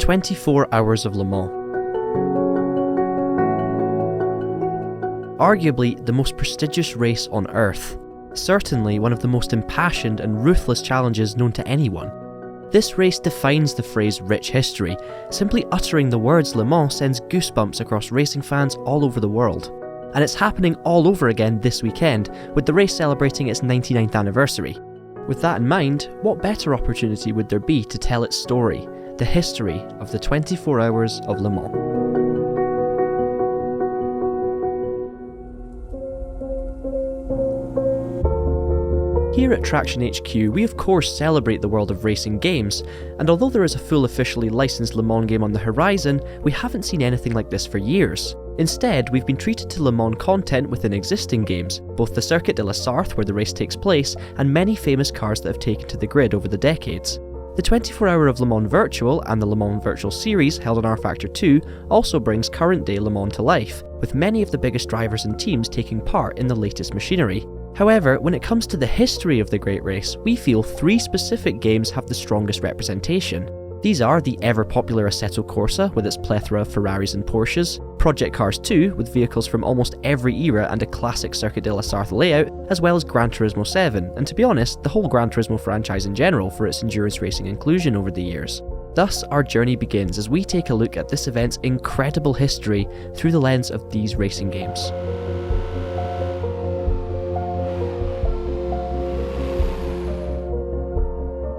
24 Hours of Le Mans. Arguably the most prestigious race on Earth. Certainly one of the most impassioned and ruthless challenges known to anyone. This race defines the phrase rich history. Simply uttering the words Le Mans sends goosebumps across racing fans all over the world. And it's happening all over again this weekend, with the race celebrating its 99th anniversary. With that in mind, what better opportunity would there be to tell its story, the history of the 24 Hours of Le Mans? Here at Traxion HQ, we of course celebrate the world of racing games, and although there is a full officially licensed Le Mans game on the horizon, we haven't seen anything like this for years. Instead, we've been treated to Le Mans content within existing games, both the Circuit de la Sarthe where the race takes place, and many famous cars that have taken to the grid over the decades. The 24 Hour of Le Mans Virtual and the Le Mans Virtual Series held on rFactor 2 also brings current day Le Mans to life, with many of the biggest drivers and teams taking part in the latest machinery. However, when it comes to the history of the Great Race, we feel 3 specific games have the strongest representation. These are the ever-popular Assetto Corsa with its plethora of Ferraris and Porsches, Project Cars 2 with vehicles from almost every era and a classic Circuit de la Sarthe layout, as well as Gran Turismo 7, and to be honest, the whole Gran Turismo franchise in general for its endurance racing inclusion over the years. Thus, our journey begins as we take a look at this event's incredible history through the lens of these racing games.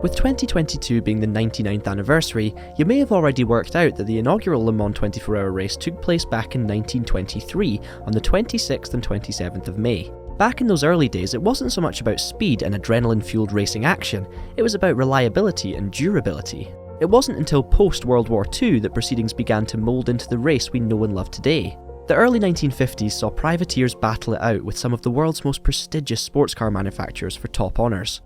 With 2022 being the 99th anniversary, you may have already worked out that the inaugural Le Mans 24-hour race took place back in 1923 on the 26th and 27th of May. Back in those early days, it wasn't so much about speed and adrenaline-fueled racing action, it was about reliability and durability. It wasn't until post-World War II that proceedings began to mould into the race we know and love today. The early 1950s saw privateers battle it out with some of the world's most prestigious sports car manufacturers for top honours.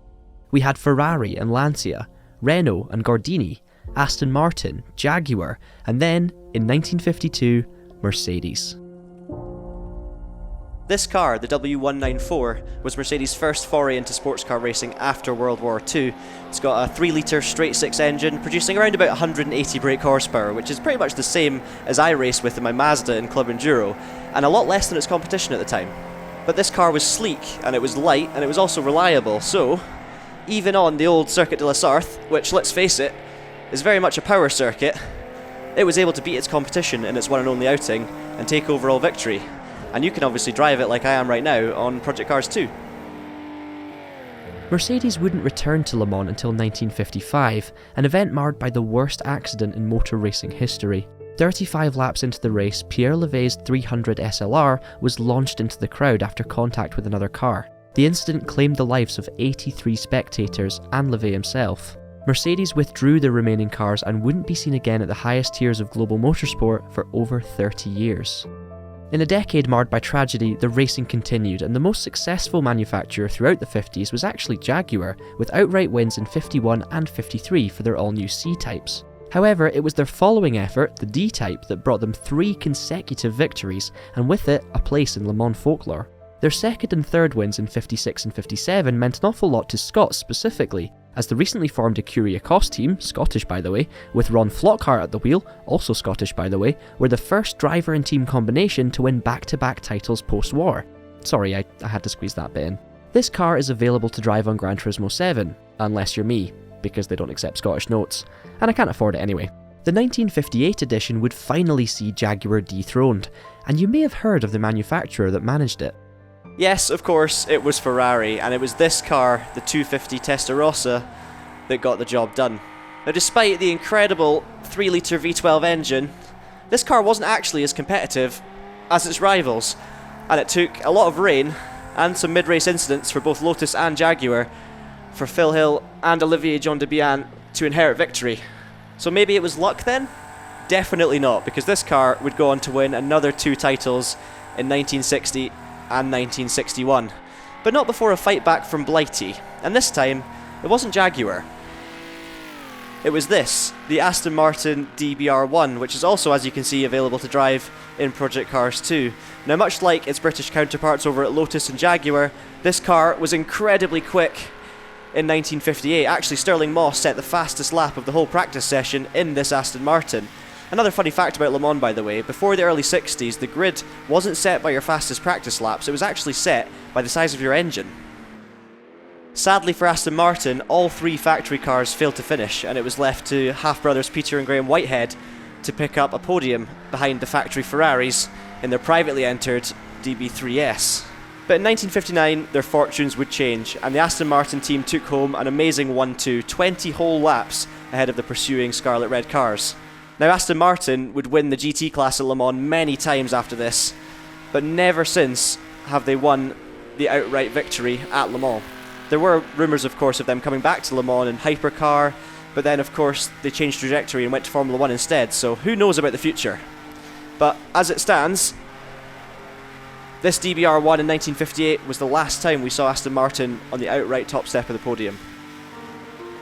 We had Ferrari and Lancia, Renault and Gordini, Aston Martin, Jaguar, and then, in 1952, Mercedes. This car, the W194, was Mercedes' first foray into sports car racing after World War II. It's got a 3-litre straight-six engine, producing around about 180 brake horsepower, which is pretty much the same as I raced with in my Mazda in Club Enduro, and a lot less than its competition at the time. But this car was sleek, and it was light, and it was also reliable, so even on the old Circuit de la Sarthe, which, let's face it, is very much a power circuit, it was able to beat its competition in its one and only outing and take overall victory. And you can obviously drive it like I am right now on Project Cars 2. Mercedes wouldn't return to Le Mans until 1955, an event marred by the worst accident in motor racing history. 35 laps into the race, Pierre Levay's 300 SLR was launched into the crowd after contact with another car. The incident claimed the lives of 83 spectators and Levay himself. Mercedes withdrew the remaining cars and wouldn't be seen again at the highest tiers of global motorsport for over 30 years. In a decade marred by tragedy, the racing continued, and the most successful manufacturer throughout the 50s was actually Jaguar, with outright wins in 51 and 53 for their all-new C-types. However, it was their following effort, the D-type, that brought them 3 consecutive victories, and with it, a place in Le Mans folklore. Their second and third wins in 56 and 57 meant an awful lot to Scots specifically, as the recently formed Ecurie Ecosse team, Scottish by the way, with Ron Flockhart at the wheel, also Scottish by the way, were the first driver and team combination to win back-to-back titles post-war. Sorry, I had to squeeze that bit in. This car is available to drive on Gran Turismo 7, unless you're me, because they don't accept Scottish notes, and I can't afford it anyway. The 1958 edition would finally see Jaguar dethroned, and you may have heard of the manufacturer that managed it. Yes, of course, it was Ferrari, and it was this car, the 250 Testarossa, that got the job done. Now, despite the incredible 3-litre V12 engine, this car wasn't actually as competitive as its rivals, and it took a lot of rain and some mid-race incidents for both Lotus and Jaguar for Phil Hill and Olivier John de Bian to inherit victory. So maybe it was luck then? Definitely not, because this car would go on to win another 2 titles in 1960 and 1961, but not before a fight back from Blighty, and this time it wasn't Jaguar. It was this, the Aston Martin DBR1, which is also, as you can see, available to drive in Project Cars 2. Now, much like its British counterparts over at Lotus and Jaguar, this car was incredibly quick, in 1958. Actually, Stirling Moss set the fastest lap of the whole practice session in this Aston Martin. Another funny fact about Le Mans, by the way, before the early 60s, the grid wasn't set by your fastest practice laps, it was actually set by the size of your engine. Sadly for Aston Martin, all 3 factory cars failed to finish, and it was left to half-brothers Peter and Graham Whitehead to pick up a podium behind the factory Ferraris in their privately entered DB3S. But in 1959, their fortunes would change, and the Aston Martin team took home an amazing 1-2, 20 whole laps ahead of the pursuing Scarlet Red cars. Now, Aston Martin would win the GT class at Le Mans many times after this, but never since have they won the outright victory at Le Mans. There were rumours, of course, of them coming back to Le Mans in hypercar, but then, of course, they changed trajectory and went to Formula 1 instead, so who knows about the future. But as it stands, this DBR1 in 1958 was the last time we saw Aston Martin on the outright top step of the podium.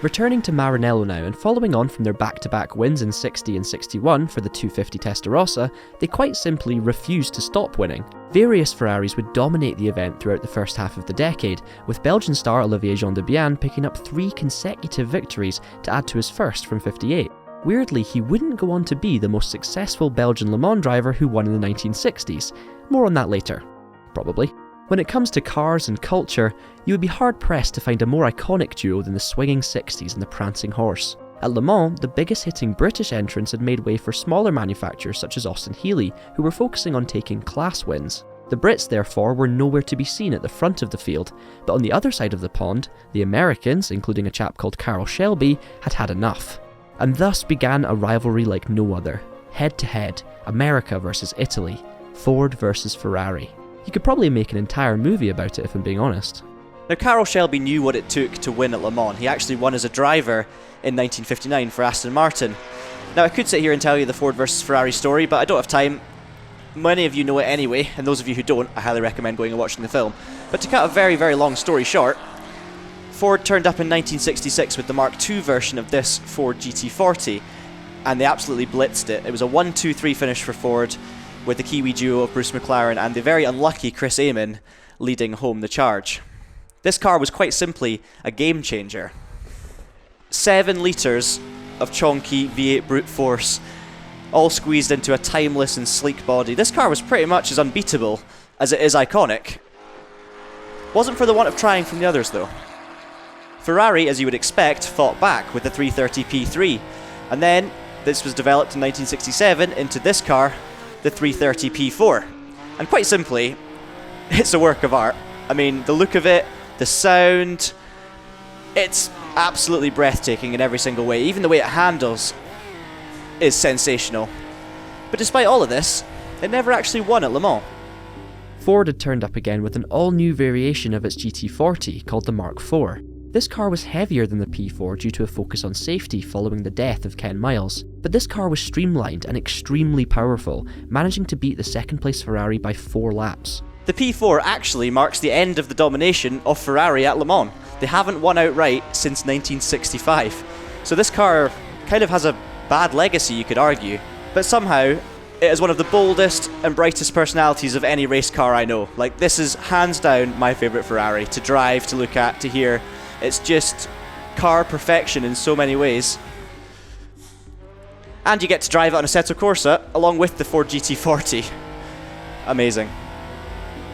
Returning to Maranello now, and following on from their back-to-back wins in 60 and 61 for the 250 Testarossa, they quite simply refused to stop winning. Various Ferraris would dominate the event throughout the first half of the decade, with Belgian star Olivier Gendebien picking up 3 consecutive victories to add to his first from 58. Weirdly, he wouldn't go on to be the most successful Belgian Le Mans driver who won in the 1960s. More on that later. Probably. When it comes to cars and culture, you would be hard-pressed to find a more iconic duo than the swinging 60s and the prancing horse. At Le Mans, the biggest-hitting British entrants had made way for smaller manufacturers such as Austin Healey, who were focusing on taking class wins. The Brits, therefore, were nowhere to be seen at the front of the field, but on the other side of the pond, the Americans, including a chap called Carroll Shelby, had had enough. And thus began a rivalry like no other. Head-to-head, America versus Italy, Ford versus Ferrari. You could probably make an entire movie about it if I'm being honest. Now, Carroll Shelby knew what it took to win at Le Mans. He actually won as a driver in 1959 for Aston Martin. Now, I could sit here and tell you the Ford versus Ferrari story, but I don't have time. Many of you know it anyway, and those of you who don't, I highly recommend going and watching the film. But to cut a very, very long story short, Ford turned up in 1966 with the Mark II version of this Ford GT40, and they absolutely blitzed it. It was a 1-2-3 finish for Ford, with the Kiwi duo of Bruce McLaren and the very unlucky Chris Amon leading home the charge. This car was quite simply a game changer. 7 litres of chonky V8 brute force, all squeezed into a timeless and sleek body. This car was pretty much as unbeatable as it is iconic. Wasn't for the want of trying from the others though. Ferrari, as you would expect, fought back with the 330 P3, and then this was developed in 1967 into this car, the 330 P4. And quite simply, it's a work of art. I mean, the look of it, the sound, it's absolutely breathtaking in every single way. Even the way it handles is sensational. But despite all of this, it never actually won at Le Mans. Ford had turned up again with an all-new variation of its GT40 called the Mark IV. This car was heavier than the P4 due to a focus on safety following the death of Ken Miles, but this car was streamlined and extremely powerful, managing to beat the second-place Ferrari by 4 laps. The P4 actually marks the end of the domination of Ferrari at Le Mans. They haven't won outright since 1965, so this car kind of has a bad legacy, you could argue, but somehow it is one of the boldest and brightest personalities of any race car I know. Like, this is hands down my favourite Ferrari, to drive, to look at, to hear. It's just car perfection in so many ways. And you get to drive it on Assetto Corsa along with the Ford GT40. Amazing.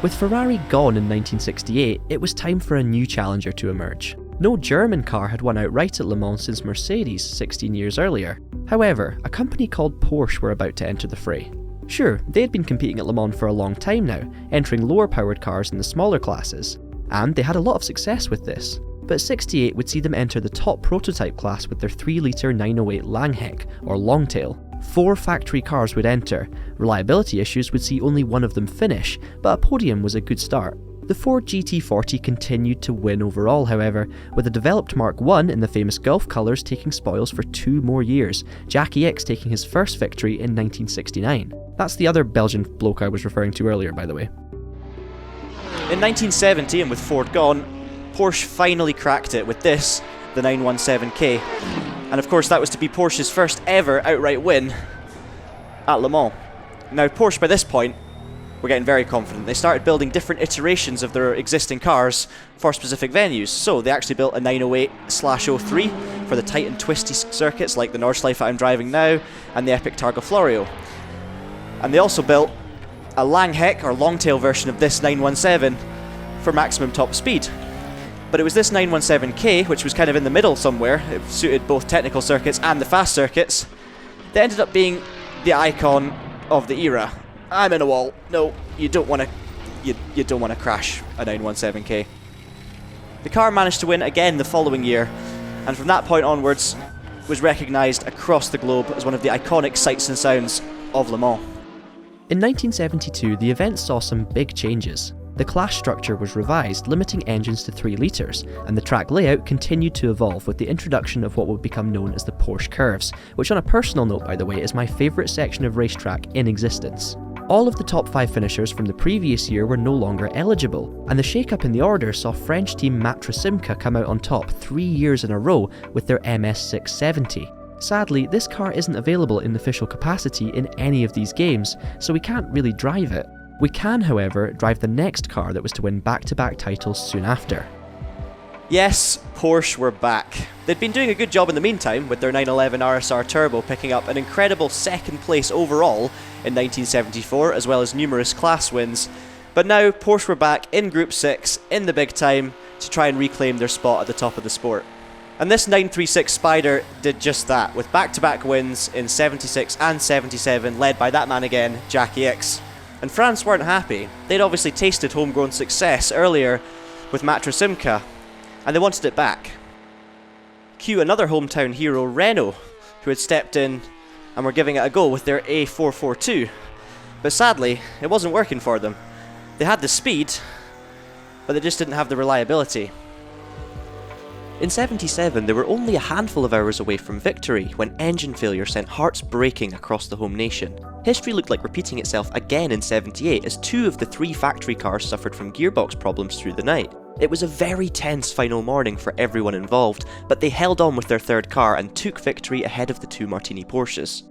With Ferrari gone in 1968, it was time for a new challenger to emerge. No German car had won outright at Le Mans since Mercedes 16 years earlier. However, a company called Porsche were about to enter the fray. Sure, they had been competing at Le Mans for a long time now, entering lower powered cars in the smaller classes, and they had a lot of success with this. But 68 would see them enter the top prototype class with their 3-litre 908 Langhek, or Longtail. 4 factory cars would enter. Reliability issues would see only one of them finish, but a podium was a good start. The Ford GT40 continued to win overall, however, with a developed Mark I in the famous Gulf colours taking spoils for 2 more years, Jackie X taking his first victory in 1969. That's the other Belgian bloke I was referring to earlier, by the way. In 1970, and with Ford gone, Porsche finally cracked it with this, the 917K. And of course that was to be Porsche's first ever outright win at Le Mans. Now Porsche by this point were getting very confident. They started building different iterations of their existing cars for specific venues. So they actually built a 908/03 for the tight and twisty circuits like the Nordschleife I'm driving now and the epic Targa Florio. And they also built a Langheck or longtail version of this 917 for maximum top speed. But it was this 917K, which was kind of in the middle somewhere, it suited both technical circuits and the fast circuits, that ended up being the icon of the era. I'm in a wall. No, you don't want to. You don't want to crash a 917K. The car managed to win again the following year, and from that point onwards, was recognised across the globe as one of the iconic sights and sounds of Le Mans. In 1972, the event saw some big changes. The class structure was revised, limiting engines to 3 litres, and the track layout continued to evolve with the introduction of what would become known as the Porsche curves, which on a personal note, by the way, is my favourite section of racetrack in existence. All of the top 5 finishers from the previous year were no longer eligible, and the shake-up in the order saw French team Traxion come out on top 3 years in a row with their MS670. Sadly, this car isn't available in official capacity in any of these games, so we can't really drive it. We can, however, drive the next car that was to win back-to-back titles soon after. Yes, Porsche were back. They'd been doing a good job in the meantime, with their 911 RSR Turbo picking up an incredible second place overall in 1974, as well as numerous class wins. But now, Porsche were back in Group 6, in the big time, to try and reclaim their spot at the top of the sport. And this 936 Spider did just that, with back-to-back wins in 76 and 77, led by that man again, Jackie X. And France weren't happy. They'd obviously tasted homegrown success earlier with Traxion, and they wanted it back. Cue another hometown hero, Renault, who had stepped in and were giving it a go with their A442. But sadly, it wasn't working for them. They had the speed, but they just didn't have the reliability. In 77, they were only a handful of hours away from victory when engine failure sent hearts breaking across the home nation. History looked like repeating itself again in 78 as 2 of the 3 factory cars suffered from gearbox problems through the night. It was a very tense final morning for everyone involved, but they held on with their third car and took victory ahead of the 2 Martini Porsches.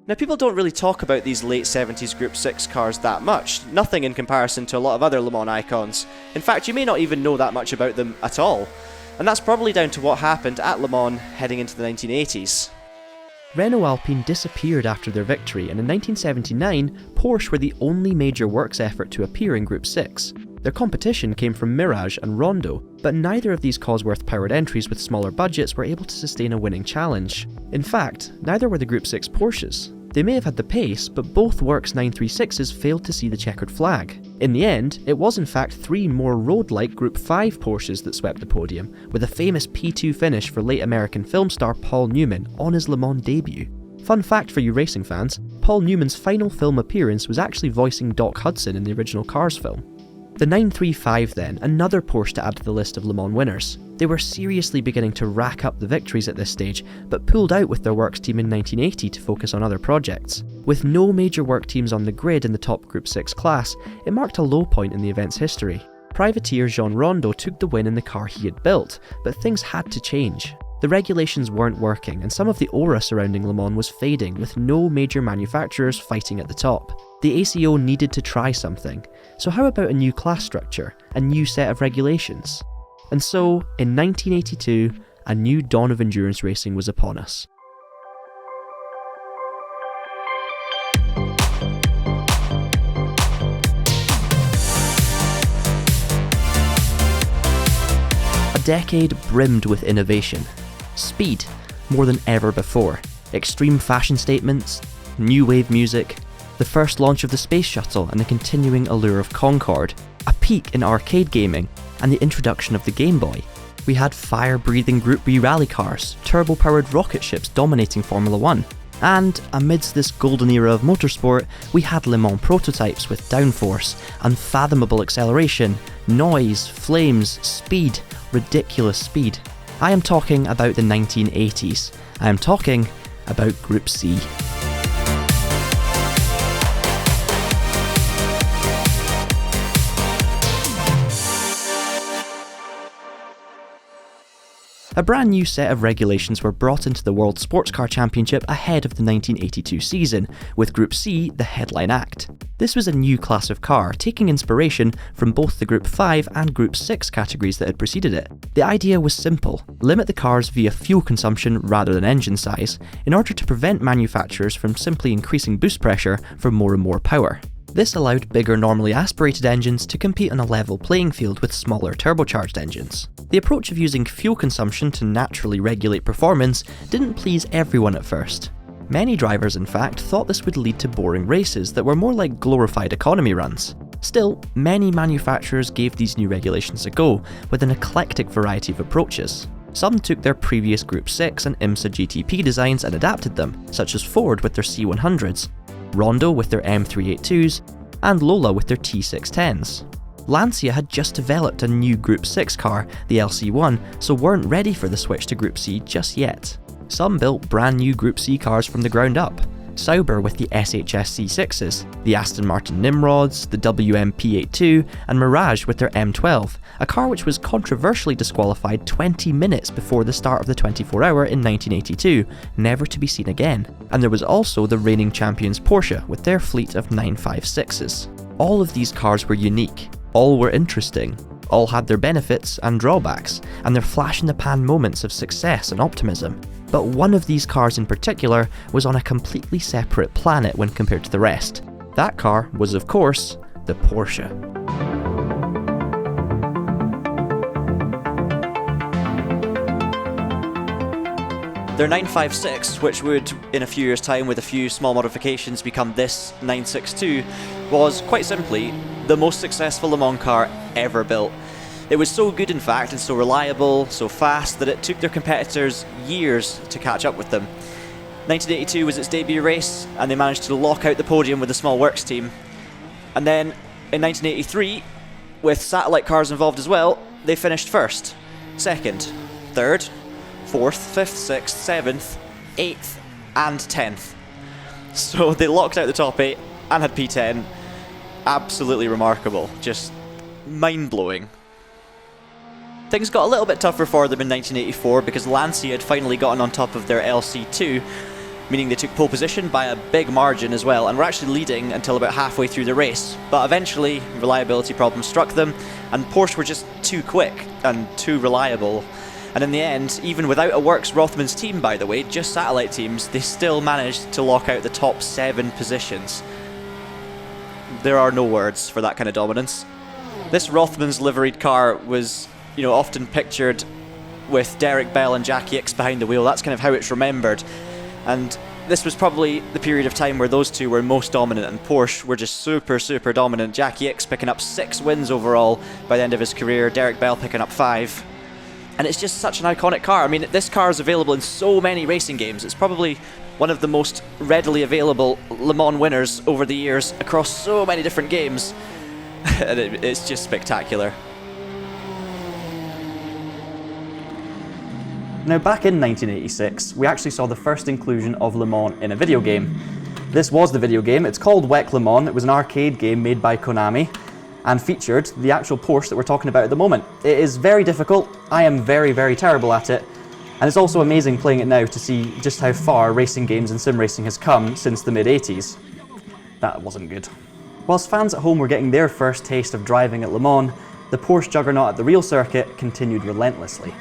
Now, people don't really talk about these late 70s Group 6 cars that much, nothing in comparison to a lot of other Le Mans icons. In fact, you may not even know that much about them at all. And that's probably down to what happened at Le Mans heading into the 1980s. Renault Alpine disappeared after their victory, and in 1979, Porsche were the only major works effort to appear in Group 6. Their competition came from Mirage and Rondo, but neither of these Cosworth-powered entries with smaller budgets were able to sustain a winning challenge. In fact, neither were the Group 6 Porsches. They may have had the pace, but both Works 936s failed to see the checkered flag. In the end, it was in fact 3 more road-like Group 5 Porsches that swept the podium, with a famous P2 finish for late American film star Paul Newman on his Le Mans debut. Fun fact for you racing fans, Paul Newman's final film appearance was actually voicing Doc Hudson in the original Cars film. The 935 then, another Porsche to add to the list of Le Mans winners. They were seriously beginning to rack up the victories at this stage, but pulled out with their works team in 1980 to focus on other projects. With no major work teams on the grid in the top Group 6 class, it marked a low point in the event's history. Privateer Jean Rondo took the win in the car he had built, but things had to change. The regulations weren't working, and some of the aura surrounding Le Mans was fading, with no major manufacturers fighting at the top. The ACO needed to try something, so how about a new class structure, a new set of regulations? And so, in 1982, a new dawn of endurance racing was upon us. A decade brimmed with innovation. Speed, more than ever before. Extreme fashion statements, new wave music, the first launch of the space shuttle and the continuing allure of Concorde, a peak in arcade gaming, and the introduction of the Game Boy. We had fire-breathing Group B rally cars, turbo-powered rocket ships dominating Formula 1, and amidst this golden era of motorsport, we had Le Mans prototypes with downforce, unfathomable acceleration, noise, flames, speed, ridiculous speed. I am talking about the 1980s. I am talking about Group C. A brand new set of regulations were brought into the World Sports Car Championship ahead of the 1982 season, with Group C the headline act. This was a new class of car, taking inspiration from both the Group 5 and Group 6 categories that had preceded it. The idea was simple: limit the cars via fuel consumption rather than engine size, in order to prevent manufacturers from simply increasing boost pressure for more and more power. This allowed bigger normally aspirated engines to compete on a level playing field with smaller turbocharged engines. The approach of using fuel consumption to naturally regulate performance didn't please everyone at first. Many drivers, in fact, thought this would lead to boring races that were more like glorified economy runs. Still, many manufacturers gave these new regulations a go, with an eclectic variety of approaches. Some took their previous Group 6 and IMSA GTP designs and adapted them, such as Ford with their C100s, Rondo with their M382s, and Lola with their T610s. Lancia had just developed a new Group 6 car, the LC1, so weren't ready for the switch to Group C just yet. Some built brand new Group C cars from the ground up. Sauber with the SHS C6s, the Aston Martin Nimrods, the WM P82, and Mirage with their M12, a car which was controversially disqualified 20 minutes before the start of the 24-hour in 1982, never to be seen again. And there was also the reigning champions Porsche with their fleet of 956s. All of these cars were unique, all were interesting, all had their benefits and drawbacks, and their flash-in-the-pan moments of success and optimism. But one of these cars in particular was on a completely separate planet when compared to the rest. That car was, of course, the Porsche. Their 956, which would, in a few years' time with a few small modifications, become this 962, was, quite simply, the most successful Le Mans car ever built. It was so good, in fact, and so reliable, so fast, that it took their competitors years to catch up with them. 1982 was its debut race, and they managed to lock out the podium with the small works team. And then, in 1983, with satellite cars involved as well, they finished first, second, third, 4th, 5th, 6th, 7th, 8th, and 10th. So they locked out the top 8 and had P10. Absolutely remarkable, just mind-blowing. Things got a little bit tougher for them in 1984 because Lancia had finally gotten on top of their LC2, meaning they took pole position by a big margin as well and were actually leading until about halfway through the race. But eventually, reliability problems struck them, and Porsche were just too quick and too reliable. And in the end, even without a works Rothmans team, by the way, just satellite teams, they still managed to lock out the top 7 positions. There are no words for that kind of dominance. This Rothmans liveried car was, often pictured with Derek Bell and Jackie Ickx behind the wheel. That's kind of how it's remembered. And this was probably the period of time where those two were most dominant, and Porsche were just super, super dominant. Jackie Ickx picking up 6 wins overall by the end of his career, Derek Bell picking up 5. And it's just such an iconic car. I mean, this car is available in so many racing games. It's probably one of the most readily available Le Mans winners over the years across so many different games. And it's just spectacular. Now, back in 1986, we actually saw the first inclusion of Le Mans in a video game. This was the video game. It's called WEC Le Mans. It was an arcade game made by Konami and featured the actual Porsche that we're talking about at the moment. It is very difficult. I am very, very terrible at it. And it's also amazing playing it now to see just how far racing games and sim racing has come since the mid-80s. That wasn't good. Whilst fans at home were getting their first taste of driving at Le Mans, the Porsche juggernaut at the real circuit continued relentlessly.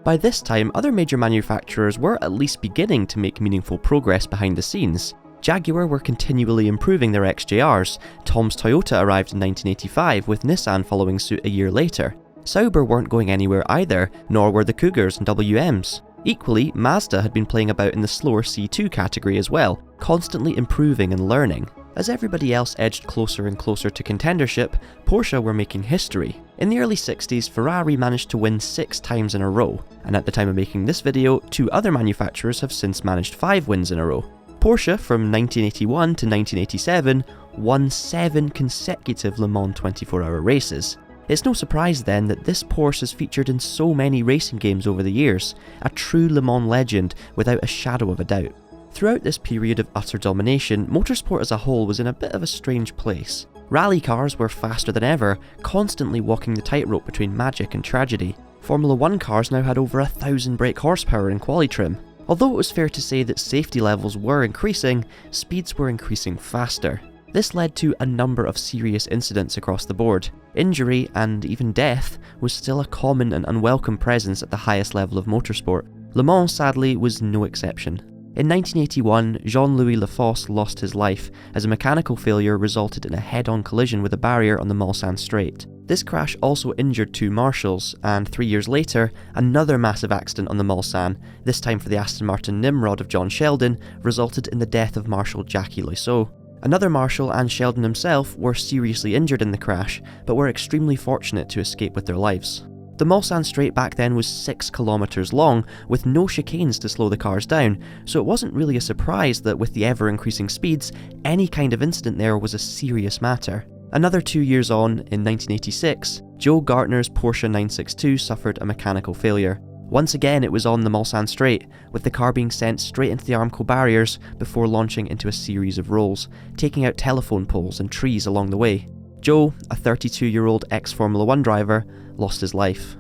By this time, other major manufacturers were at least beginning to make meaningful progress behind the scenes. Jaguar were continually improving their XJRs, Tom's Toyota arrived in 1985 with Nissan following suit a year later. Sauber weren't going anywhere either, nor were the Cougars and WMs. Equally, Mazda had been playing about in the slower C2 category as well, constantly improving and learning. As everybody else edged closer and closer to contendership, Porsche were making history. In the early 60s, Ferrari managed to win 6 times in a row, and at the time of making this video, 2 other manufacturers have since managed 5 wins in a row. Porsche, from 1981 to 1987, won 7 consecutive Le Mans 24-hour races. It's no surprise then that this Porsche is featured in so many racing games over the years, a true Le Mans legend without a shadow of a doubt. Throughout this period of utter domination, motorsport as a whole was in a bit of a strange place. Rally cars were faster than ever, constantly walking the tightrope between magic and tragedy. Formula 1 cars now had over 1,000 brake horsepower in quali trim. Although it was fair to say that safety levels were increasing, speeds were increasing faster. This led to a number of serious incidents across the board. Injury, and even death, was still a common and unwelcome presence at the highest level of motorsport. Le Mans, sadly, was no exception. In 1981, Jean-Louis Lafosse lost his life as a mechanical failure resulted in a head-on collision with a barrier on the Mulsanne Straight. This crash also injured 2 marshals, and 3 years later, another massive accident on the Mulsanne, this time for the Aston Martin Nimrod of John Sheldon, resulted in the death of Marshal Jacques Loiseau. Another marshal and Sheldon himself were seriously injured in the crash, but were extremely fortunate to escape with their lives. The Mulsanne Straight back then was 6 kilometres long, with no chicanes to slow the cars down, so it wasn't really a surprise that with the ever-increasing speeds, any kind of incident there was a serious matter. Another 2 years on, in 1986, Joe Gartner's Porsche 962 suffered a mechanical failure. Once again it was on the Mulsanne Straight, with the car being sent straight into the Armco barriers before launching into a series of rolls, taking out telephone poles and trees along the way. Joe, a 32-year-old ex-Formula 1 driver, lost his life.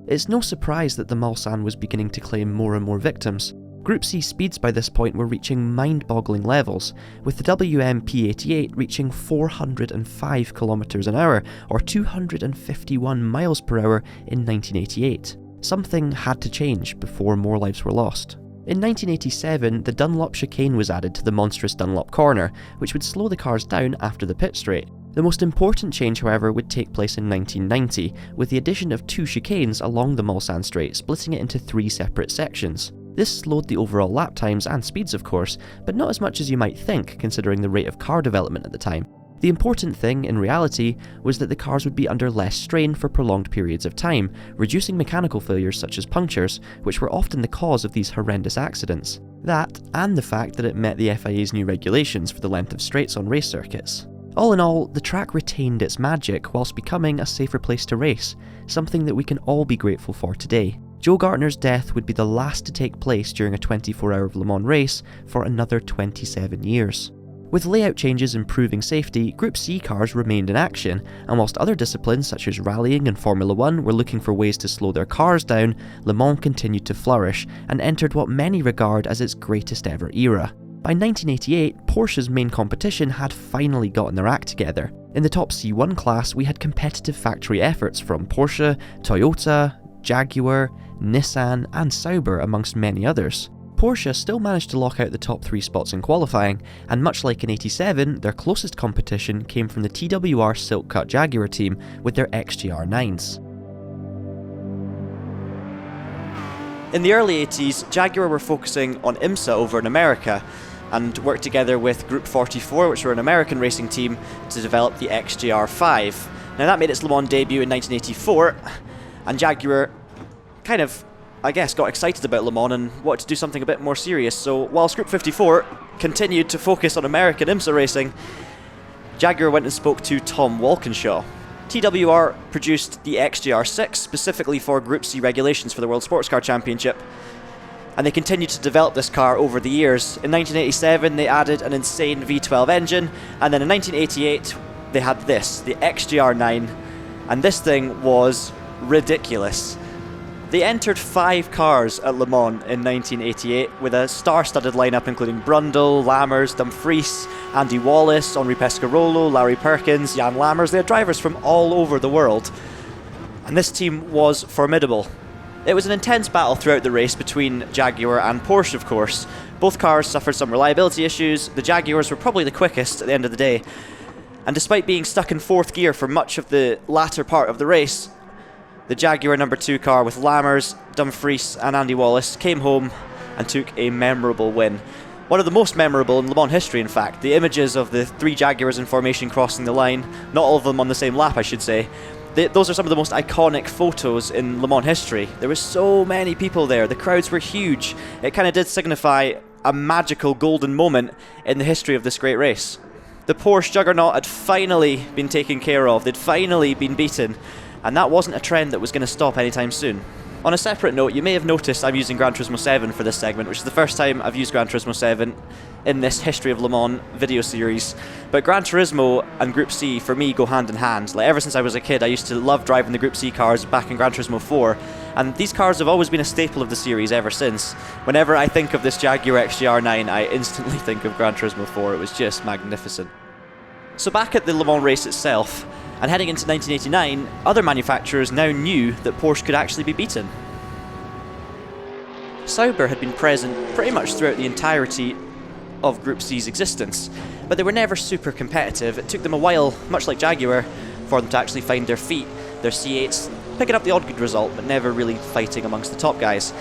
It's no surprise that the Mulsanne was beginning to claim more and more victims. Group C speeds by this point were reaching mind-boggling levels, with the WM-P88 reaching 405 km an hour, or 251 miles per hour in 1988. Something had to change before more lives were lost. In 1987, the Dunlop chicane was added to the monstrous Dunlop corner, which would slow the cars down after the pit straight. The most important change, however, would take place in 1990, with the addition of 2 chicanes along the Mulsanne Straight, splitting it into 3 separate sections. This slowed the overall lap times and speeds, of course, but not as much as you might think, considering the rate of car development at the time. The important thing, in reality, was that the cars would be under less strain for prolonged periods of time, reducing mechanical failures such as punctures, which were often the cause of these horrendous accidents. That, and the fact that it met the FIA's new regulations for the length of straights on race circuits. All in all, the track retained its magic whilst becoming a safer place to race, something that we can all be grateful for today. Joe Gartner's death would be the last to take place during a 24-hour Le Mans race for another 27 years. With layout changes improving safety, Group C cars remained in action, and whilst other disciplines such as rallying and Formula 1 were looking for ways to slow their cars down, Le Mans continued to flourish and entered what many regard as its greatest ever era. By 1988, Porsche's main competition had finally gotten their act together. In the top C1 class, we had competitive factory efforts from Porsche, Toyota, Jaguar, Nissan and Sauber amongst many others. Porsche still managed to lock out the top 3 spots in qualifying, and much like in 87, their closest competition came from the TWR Silk Cut Jaguar team with their XJR9s. In the early 80s, Jaguar were focusing on IMSA over in America, and worked together with Group 44, which were an American racing team, to develop the XJR5. Now that made its Le Mans debut in 1984, and Jaguar kind of, I guess, got excited about Le Mans and wanted to do something a bit more serious. So whilst Group 54 continued to focus on American IMSA racing, Jaguar went and spoke to Tom Walkinshaw. TWR produced the XJR6 specifically for Group C regulations for the World Sports Car Championship, and they continued to develop this car over the years. In 1987 they added an insane V12 engine, and then in 1988 they had this, the XJR9, and this thing was ridiculous. They entered 5 cars at Le Mans in 1988 with a star-studded lineup including Brundle, Lammers, Dumfries, Andy Wallace, Henri Pescarolo, Larry Perkins, Jan Lammers. They had drivers from all over the world, and this team was formidable. It was an intense battle throughout the race between Jaguar and Porsche, of course. Both cars suffered some reliability issues. The Jaguars were probably the quickest at the end of the day, and despite being stuck in 4th gear for much of the latter part of the race, the Jaguar number 2 car with Lammers, Dumfries and Andy Wallace came home and took a memorable win. One of the most memorable in Le Mans history, in fact. The images of the 3 Jaguars in formation crossing the line, not all of them on the same lap I should say, those are some of the most iconic photos in Le Mans history. There were so many people there, the crowds were huge. It kind of did signify a magical golden moment in the history of this great race. The Porsche juggernaut had finally been taken care of, they'd finally been beaten, and that wasn't a trend that was going to stop anytime soon. On a separate note, you may have noticed I'm using Gran Turismo 7 for this segment, which is the first time I've used Gran Turismo 7 in this History of Le Mans video series. But Gran Turismo and Group C, for me, go hand in hand. Like, ever since I was a kid, I used to love driving the Group C cars back in Gran Turismo 4, And these cars have always been a staple of the series ever since. Whenever I think of this Jaguar XJR9, I instantly think of Gran Turismo 4. It was just magnificent. So back at the Le Mans race itself, and heading into 1989, other manufacturers now knew that Porsche could actually be beaten. Sauber had been present pretty much throughout the entirety of Group C's existence, but they were never super competitive. It took them a while, much like Jaguar, for them to actually find their feet. Their C8s picking up the odd good result, but never really fighting amongst the top guys.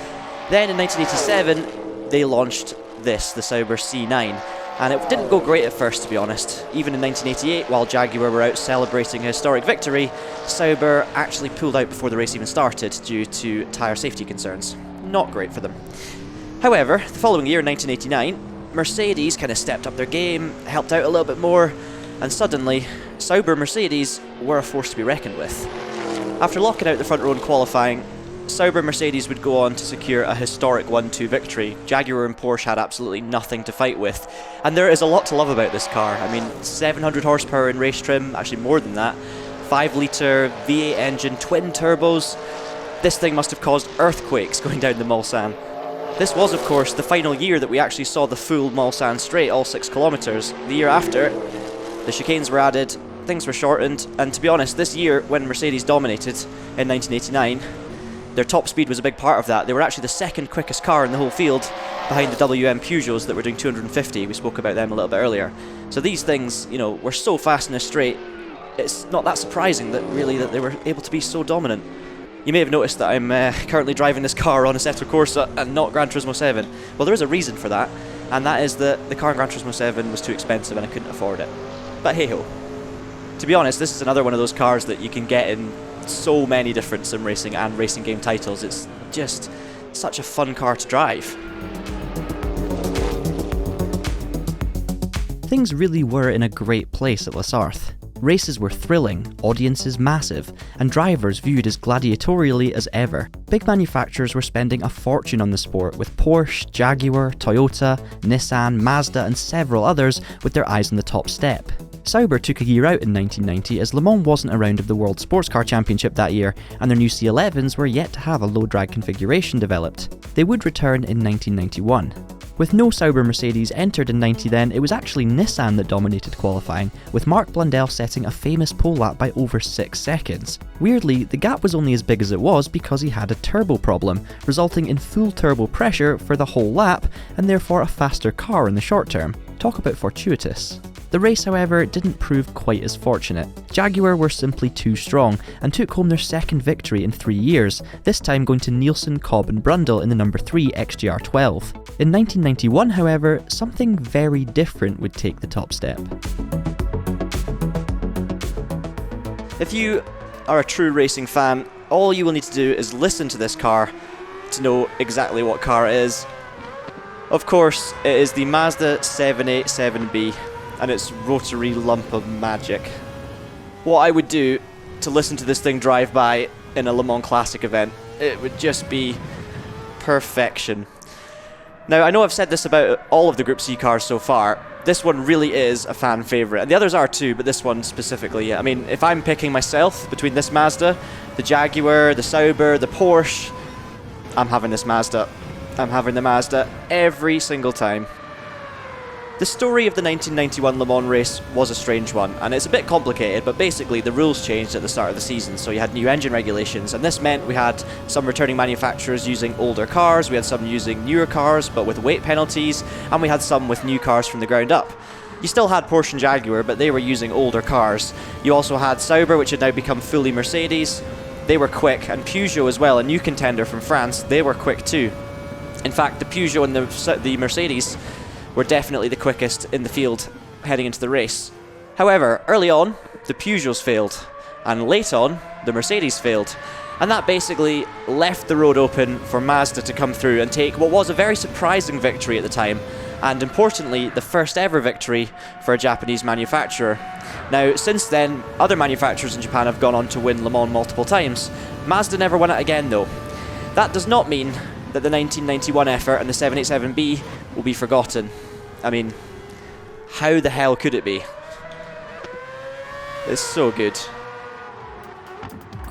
Then in 1987, they launched this, the Sauber C9, and it didn't go great at first, to be honest. Even in 1988, while Jaguar were out celebrating a historic victory, Sauber actually pulled out before the race even started due to tyre safety concerns. Not great for them. However, the following year, in 1989, Mercedes kind of stepped up their game, helped out a little bit more, and suddenly, Sauber Mercedes were a force to be reckoned with. After locking out the front row in qualifying, Sauber Mercedes would go on to secure a historic 1-2 victory. Jaguar and Porsche had absolutely nothing to fight with, and there is a lot to love about this car. I mean, 700 horsepower in race trim, actually more than that, 5-litre V8 engine, twin turbos. This thing must have caused earthquakes going down the Mulsanne. This was, of course, the final year that we actually saw the full Mulsanne straight, all 6 kilometres. The year after, the chicanes were added, things were shortened, and to be honest, this year, when Mercedes dominated in 1989, their top speed was a big part of that. They were actually the second quickest car in the whole field, behind the WM Peugeots that were doing 250. We spoke about them a little bit earlier. So these things, you know, were so fast in a straight, it's not that surprising that really that they were able to be so dominant. You may have noticed that I'm currently driving this car on Assetto Corsa and not Gran Turismo 7. Well, there is a reason for that, and that is that the car in Gran Turismo 7 was too expensive and I couldn't afford it. But hey-ho. To be honest, this is another one of those cars that you can get in so many different sim racing and racing game titles. It's just such a fun car to drive. Things really were in a great place at La Sarthe. Races were thrilling, audiences massive, and drivers viewed as gladiatorially as ever. Big manufacturers were spending a fortune on the sport, with Porsche, Jaguar, Toyota, Nissan, Mazda and several others with their eyes on the top step. Sauber took a year out in 1990 as Le Mans wasn't around of the World Sports Car Championship that year, and their new C11s were yet to have a low drag configuration developed. They would return in 1991. With no Sauber Mercedes entered in 90 then, it was actually Nissan that dominated qualifying, with Mark Blundell setting a famous pole lap by over 6 seconds. Weirdly, the gap was only as big as it was because he had a turbo problem, resulting in full turbo pressure for the whole lap, and therefore a faster car in the short term. Talk about fortuitous. The race, however, didn't prove quite as fortunate. Jaguar were simply too strong, and took home their second victory in 3 years, this time going to Nielsen, Cobb and Brundle in the number 3 XJR12. In 1991, however, something very different would take the top step. If you are a true racing fan, all you will need to do is listen to this car to know exactly what car it is. Of course, it is the Mazda 787B. And its rotary lump of magic. What I would do to listen to this thing drive by in a Le Mans Classic event, it would just be perfection. Now, I know I've said this about all of the Group C cars so far. This one really is a fan favourite, and the others are too, but this one specifically, yeah. I mean, if I'm picking myself between this Mazda, the Jaguar, the Sauber, the Porsche, I'm having this Mazda. I'm having the Mazda every single time. The story of the 1991 Le Mans race was a strange one, and it's a bit complicated, but basically the rules changed at the start of the season, so you had new engine regulations, and this meant we had some returning manufacturers using older cars, we had some using newer cars, but with weight penalties, and we had some with new cars from the ground up. You still had Porsche and Jaguar, but they were using older cars. You also had Sauber, which had now become fully Mercedes. They were quick, and Peugeot as well, a new contender from France, they were quick too. In fact, the Peugeot and the Mercedes were definitely the quickest in the field heading into the race. However, early on, the Peugeots failed, and late on, the Mercedes failed. And that basically left the road open for Mazda to come through and take what was a very surprising victory at the time, and importantly, the first ever victory for a Japanese manufacturer. Now, since then, other manufacturers in Japan have gone on to win Le Mans multiple times. Mazda never won it again though. That does not mean that the 1991 effort and the 787B will be forgotten. I mean, how the hell could it be? It's so good.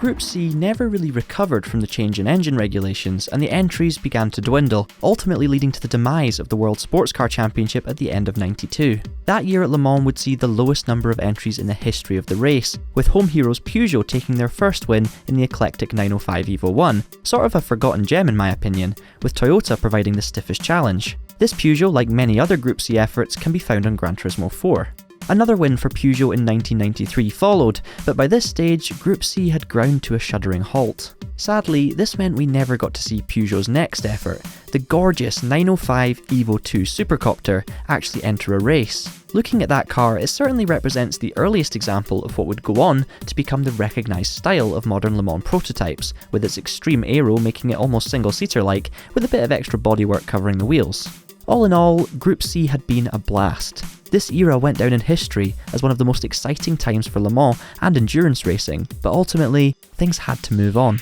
Group C never really recovered from the change in engine regulations, and the entries began to dwindle, ultimately leading to the demise of the World Sports Car Championship at the end of '92. That year at Le Mans would see the lowest number of entries in the history of the race, with home heroes Peugeot taking their first win in the eclectic 905 Evo 1, sort of a forgotten gem in my opinion, with Toyota providing the stiffest challenge. This Peugeot, like many other Group C efforts, can be found on Gran Turismo 4. Another win for Peugeot in 1993 followed, but by this stage, Group C had ground to a shuddering halt. Sadly, this meant we never got to see Peugeot's next effort, the gorgeous 905 Evo 2 Supercopter, actually enter a race. Looking at that car, it certainly represents the earliest example of what would go on to become the recognised style of modern Le Mans prototypes, with its extreme aero making it almost single-seater-like, with a bit of extra bodywork covering the wheels. All in all, Group C had been a blast. This era went down in history as one of the most exciting times for Le Mans and endurance racing, but ultimately, things had to move on.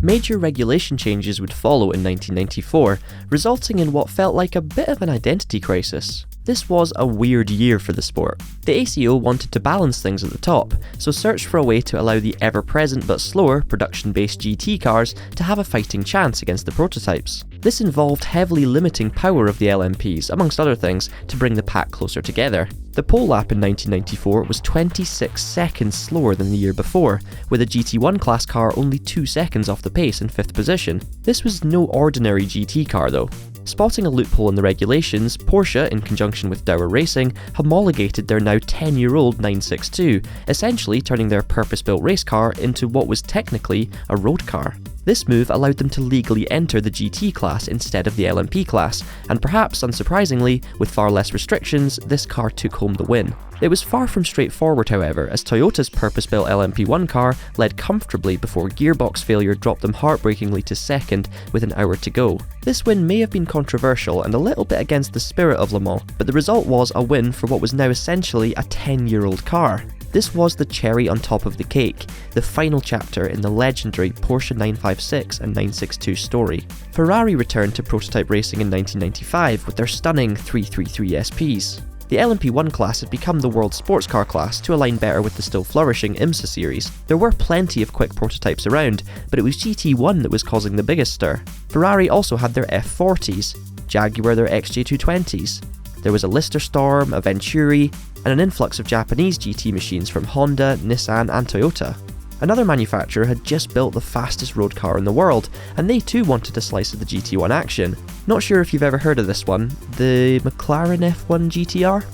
Major regulation changes would follow in 1994, resulting in what felt like a bit of an identity crisis. This was a weird year for the sport. The ACO wanted to balance things at the top, so searched for a way to allow the ever-present but slower production-based GT cars to have a fighting chance against the prototypes. This involved heavily limiting power of the LMPs, amongst other things, to bring the pack closer together. The pole lap in 1994 was 26 seconds slower than the year before, with a GT1 class car only 2 seconds off the pace in 5th position. This was no ordinary GT car though. Spotting a loophole in the regulations, Porsche, in conjunction with Dower Racing, homologated their now 10-year-old 962, essentially turning their purpose-built race car into what was technically a road car. This move allowed them to legally enter the GT class instead of the LMP class, and perhaps unsurprisingly, with far less restrictions, this car took home the win. It was far from straightforward however, as Toyota's purpose-built LMP1 car led comfortably before gearbox failure dropped them heartbreakingly to second with an hour to go. This win may have been controversial and a little bit against the spirit of Le Mans, but the result was a win for what was now essentially a 10-year-old car. This was the cherry on top of the cake, the final chapter in the legendary Porsche 956 and 962 story. Ferrari returned to prototype racing in 1995 with their stunning 333 SPs. The LMP1 class had become the world sports car class to align better with the still flourishing IMSA series. There were plenty of quick prototypes around, but it was GT1 that was causing the biggest stir. Ferrari also had their F40s, Jaguar their XJ220s. There was a Lister Storm, a Venturi, and an influx of Japanese GT machines from Honda, Nissan and Toyota. Another manufacturer had just built the fastest road car in the world, and they too wanted a slice of the GT1 action. Not sure if you've ever heard of this one, the McLaren F1 GTR?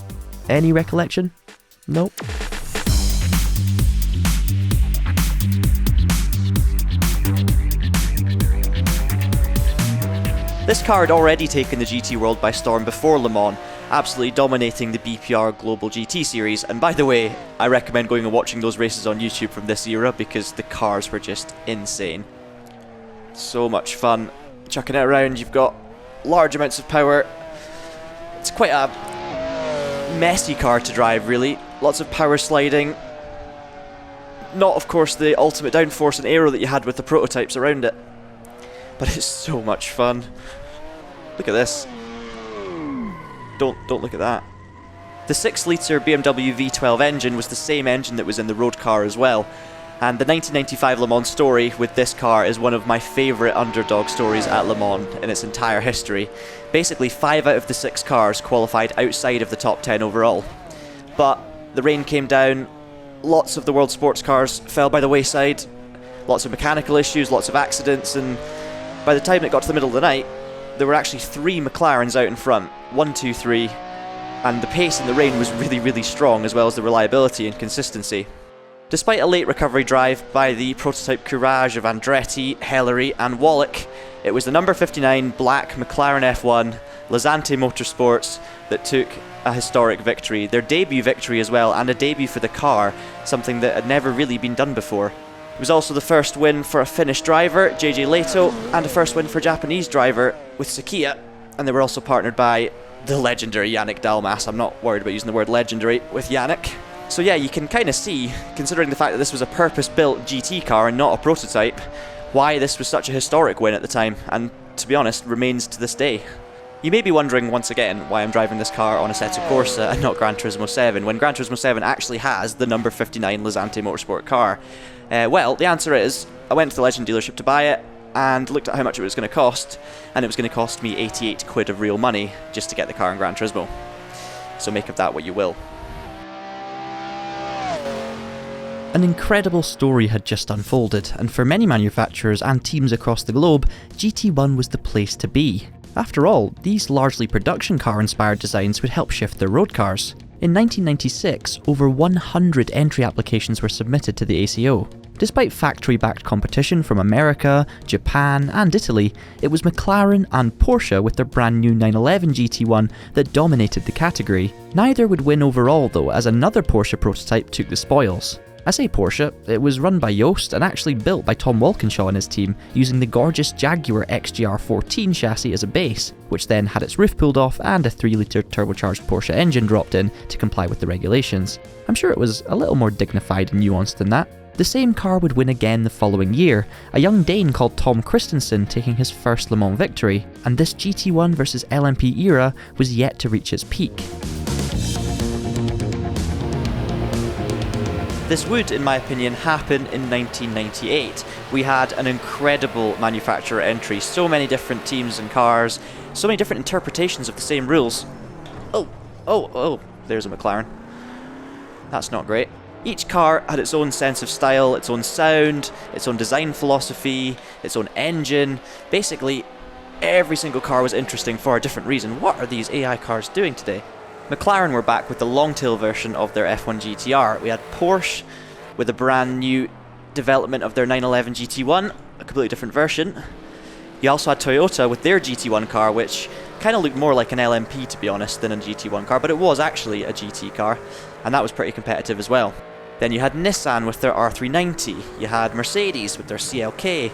Any recollection? Nope. This car had already taken the GT world by storm before Le Mans, absolutely dominating the BPR Global GT series, and by the way, I recommend going and watching those races on YouTube from this era because the cars were just insane. So much fun. Chucking it around, you've got large amounts of power. It's quite a messy car to drive really, lots of power sliding. Not of course the ultimate downforce and aero that you had with the prototypes around it, but it's so much fun. Look at this. Don't look at that. The 6-litre BMW V12 engine was the same engine that was in the road car as well, and the 1995 Le Mans story with this car is one of my favourite underdog stories at Le Mans in its entire history. Basically 5 out of the 6 cars qualified outside of the top 10 overall. But the rain came down, lots of the world sports cars fell by the wayside, lots of mechanical issues, lots of accidents, and by the time it got to the middle of the night, there were actually 3 McLarens out in front. 1, 2, 3, and the pace in the rain was really strong, as well as the reliability and consistency. Despite a late recovery drive by the prototype Courage of Andretti, Hellery and Wallach, it was the number 59 black McLaren F1 Assetto Motorsports that took a historic victory, their debut victory as well, and a debut for the car, something that had never really been done before. It was also the first win for a Finnish driver, JJ Leto, and a first win for a Japanese driver with Sakia, and they were also partnered by the legendary Yannick Dalmas. I'm not worried about using the word legendary with Yannick. So yeah, you can kind of see, considering the fact that this was a purpose-built GT car and not a prototype, why this was such a historic win at the time, and to be honest, remains to this day. You may be wondering once again why I'm driving this car on Assetto Corsa and not Gran Turismo 7, when Gran Turismo 7 actually has the number 59 Lisante Motorsport car. Well, the answer is, I went to the Legend dealership to buy it, and looked at how much it was going to cost, and it was going to cost me 88 quid of real money just to get the car in Gran Turismo. So make of that what you will. An incredible story had just unfolded, and for many manufacturers and teams across the globe, GT1 was the place to be. After all, these largely production car-inspired designs would help shift their road cars. In 1996, over 100 entry applications were submitted to the ACO. Despite factory-backed competition from America, Japan and Italy, it was McLaren and Porsche with their brand new 911 GT1 that dominated the category. Neither would win overall though, as another Porsche prototype took the spoils. I say Porsche, it was run by Jost and actually built by Tom Walkinshaw and his team, using the gorgeous Jaguar XJR14 chassis as a base, which then had its roof pulled off and a 3-litre turbocharged Porsche engine dropped in to comply with the regulations. I'm sure it was a little more dignified and nuanced than that. The same car would win again the following year, a young Dane called Tom Christensen taking his first Le Mans victory, and this GT1 vs LMP era was yet to reach its peak. This would, in my opinion, happen in 1998. We had an incredible manufacturer entry, so many different teams and cars, so many different interpretations of the same rules. Oh, there's a McLaren. That's not great. Each car had its own sense of style, its own sound, its own design philosophy, its own engine. Basically, every single car was interesting for a different reason. What are these AI cars doing today? McLaren were back with the long-tail version of their F1 GTR. We had Porsche with a brand new development of their 911 GT1, a completely different version. You also had Toyota with their GT1 car, which kind of looked more like an LMP to be honest than a GT1 car, but it was actually a GT car, and that was pretty competitive as well. Then you had Nissan with their R390, you had Mercedes with their CLK,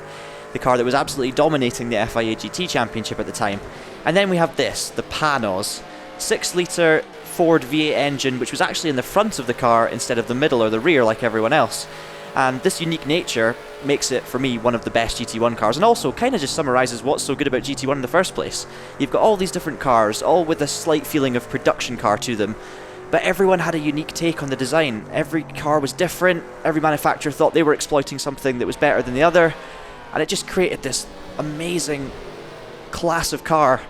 the car that was absolutely dominating the FIA GT Championship at the time. And then we have this, the Panos. 6-litre Ford V8 engine, which was actually in the front of the car instead of the middle or the rear like everyone else. And this unique nature makes it, for me, one of the best GT1 cars, and also kind of just summarises what's so good about GT1 in the first place. You've got all these different cars, all with a slight feeling of production car to them, but everyone had a unique take on the design. Every car was different, every manufacturer thought they were exploiting something that was better than the other, and it just created this amazing class of car.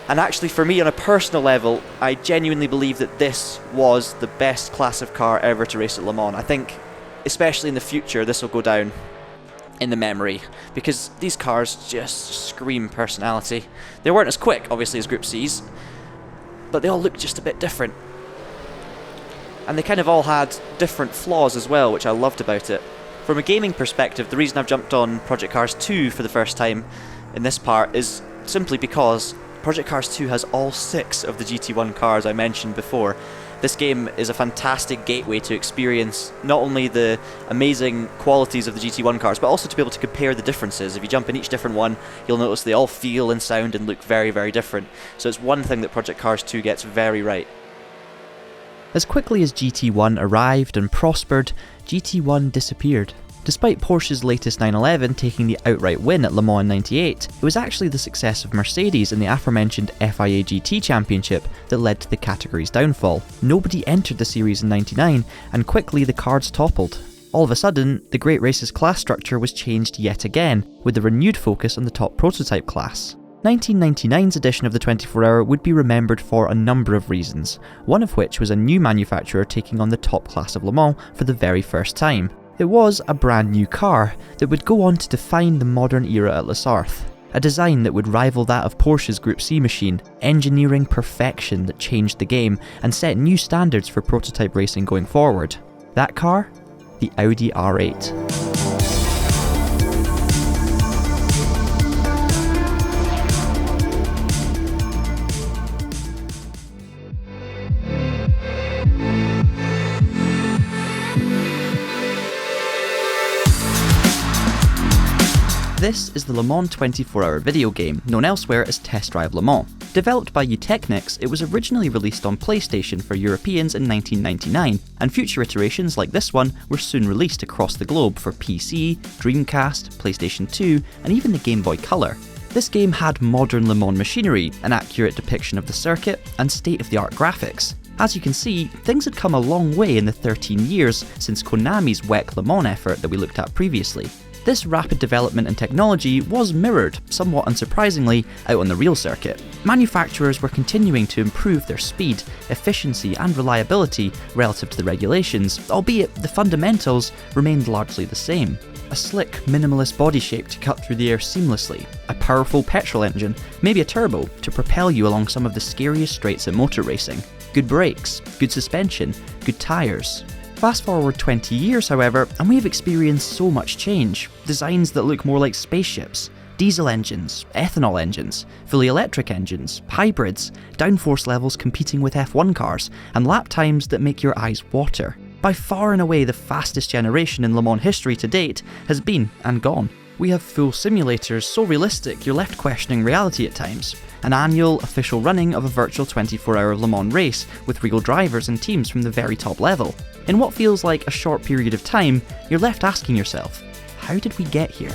And actually, for me, on a personal level, I genuinely believe that this was the best class of car ever to race at Le Mans. I think, especially in the future, this will go down in the memory, because these cars just scream personality. They weren't as quick, obviously, as Group C's, but they all looked just a bit different. And they kind of all had different flaws as well, which I loved about it. From a gaming perspective, the reason I've jumped on Project Cars 2 for the first time in this part is simply because Project Cars 2 has all 6 of the GT1 cars I mentioned before. This game is a fantastic gateway to experience not only the amazing qualities of the GT1 cars, but also to be able to compare the differences. If you jump in each different one, you'll notice they all feel and sound and look very, very different. So it's one thing that Project Cars 2 gets very right. As quickly as GT1 arrived and prospered, GT1 disappeared. Despite Porsche's latest 911 taking the outright win at Le Mans in '98, it was actually the success of Mercedes in the aforementioned FIA GT Championship that led to the category's downfall. Nobody entered the series in '99, and quickly the cards toppled. All of a sudden, the Great Races class structure was changed yet again, with a renewed focus on the top prototype class. 1999's edition of the 24-hour would be remembered for a number of reasons, one of which was a new manufacturer taking on the top class of Le Mans for the very first time. It was a brand new car that would go on to define the modern era at Sarthe, a design that would rival that of Porsche's Group C machine, engineering perfection that changed the game and set new standards for prototype racing going forward. That car? The Audi R8. This is the Le Mans 24-hour video game, known elsewhere as Test Drive Le Mans. Developed by Eutechnyx, it was originally released on PlayStation for Europeans in 1999, and future iterations like this one were soon released across the globe for PC, Dreamcast, PlayStation 2, and even the Game Boy Color. This game had modern Le Mans machinery, an accurate depiction of the circuit, and state-of-the-art graphics. As you can see, things had come a long way in the 13 years since Konami's WEC Le Mans effort that we looked at previously. This rapid development in technology was mirrored, somewhat unsurprisingly, out on the real circuit. Manufacturers were continuing to improve their speed, efficiency and reliability relative to the regulations, albeit the fundamentals remained largely the same. A slick, minimalist body shape to cut through the air seamlessly, a powerful petrol engine, maybe a turbo, to propel you along some of the scariest straights at motor racing. Good brakes, good suspension, good tyres. Fast forward 20 years, however, and we have experienced so much change. Designs that look more like spaceships, diesel engines, ethanol engines, fully electric engines, hybrids, downforce levels competing with F1 cars, and lap times that make your eyes water. By far and away the fastest generation in Le Mans history to date has been and gone. We have full simulators so realistic you're left questioning reality at times. An annual, official running of a virtual 24-hour Le Mans race with real drivers and teams from the very top level. In what feels like a short period of time, you're left asking yourself, how did we get here?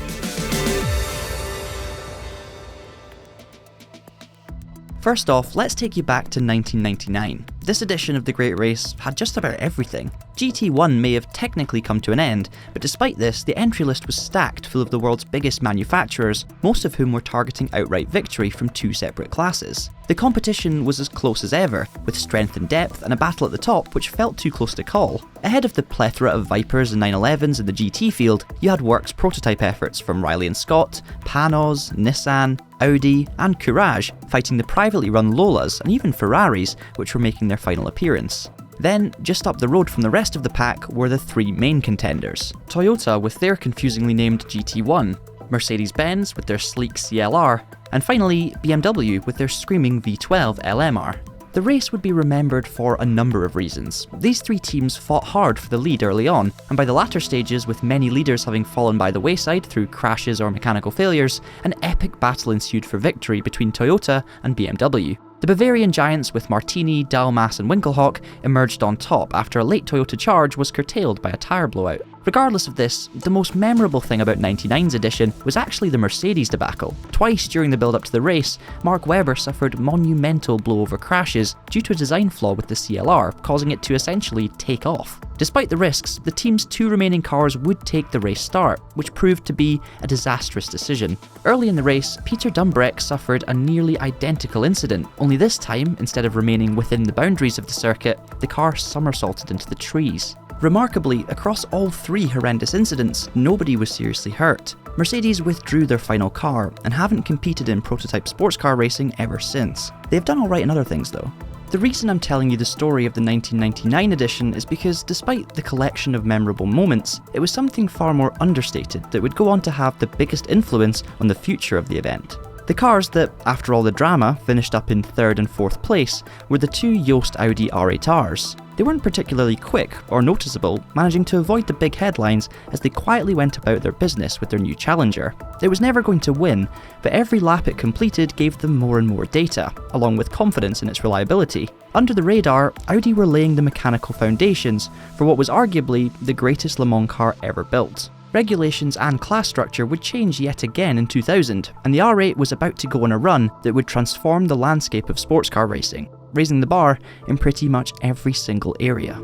First off, let's take you back to 1999. This edition of the Great Race had just about everything. GT1 may have technically come to an end, but despite this, the entry list was stacked full of the world's biggest manufacturers, most of whom were targeting outright victory from two separate classes. The competition was as close as ever, with strength and depth and a battle at the top which felt too close to call. Ahead of the plethora of Vipers and 911s in the GT field, you had Works prototype efforts from Riley and Scott, Panos, Nissan, Audi and Courage fighting the privately run Lolas and even Ferraris, which were making their final appearance. Then, just up the road from the rest of the pack were the three main contenders. Toyota with their confusingly named GT1, Mercedes-Benz with their sleek CLR, and finally BMW with their screaming V12 LMR. The race would be remembered for a number of reasons. These three teams fought hard for the lead early on, and by the latter stages, with many leaders having fallen by the wayside through crashes or mechanical failures, an epic battle ensued for victory between Toyota and BMW. The Bavarian giants with Martini, Dalmas and Winkelhock emerged on top after a late Toyota charge was curtailed by a tyre blowout. Regardless of this, the most memorable thing about 99's edition was actually the Mercedes debacle. Twice during the build-up to the race, Mark Webber suffered monumental blowover crashes due to a design flaw with the CLR, causing it to essentially take off. Despite the risks, the team's two remaining cars would take the race start, which proved to be a disastrous decision. Early in the race, Peter Dumbreck suffered a nearly identical incident, only this time, instead of remaining within the boundaries of the circuit, the car somersaulted into the trees. Remarkably, across all three horrendous incidents, nobody was seriously hurt. Mercedes withdrew their final car and haven't competed in prototype sports car racing ever since. They've done alright in other things though. The reason I'm telling you the story of the 1999 edition is because despite the collection of memorable moments, it was something far more understated that would go on to have the biggest influence on the future of the event. The cars that, after all the drama, finished up in 3rd and 4th place were the two Yost Audi R8Rs. They weren't particularly quick or noticeable, managing to avoid the big headlines as they quietly went about their business with their new challenger. It was never going to win, but every lap it completed gave them more and more data, along with confidence in its reliability. Under the radar, Audi were laying the mechanical foundations for what was arguably the greatest Le Mans car ever built. Regulations and class structure would change yet again in 2000, and the R8 was about to go on a run that would transform the landscape of sports car racing, raising the bar in pretty much every single area.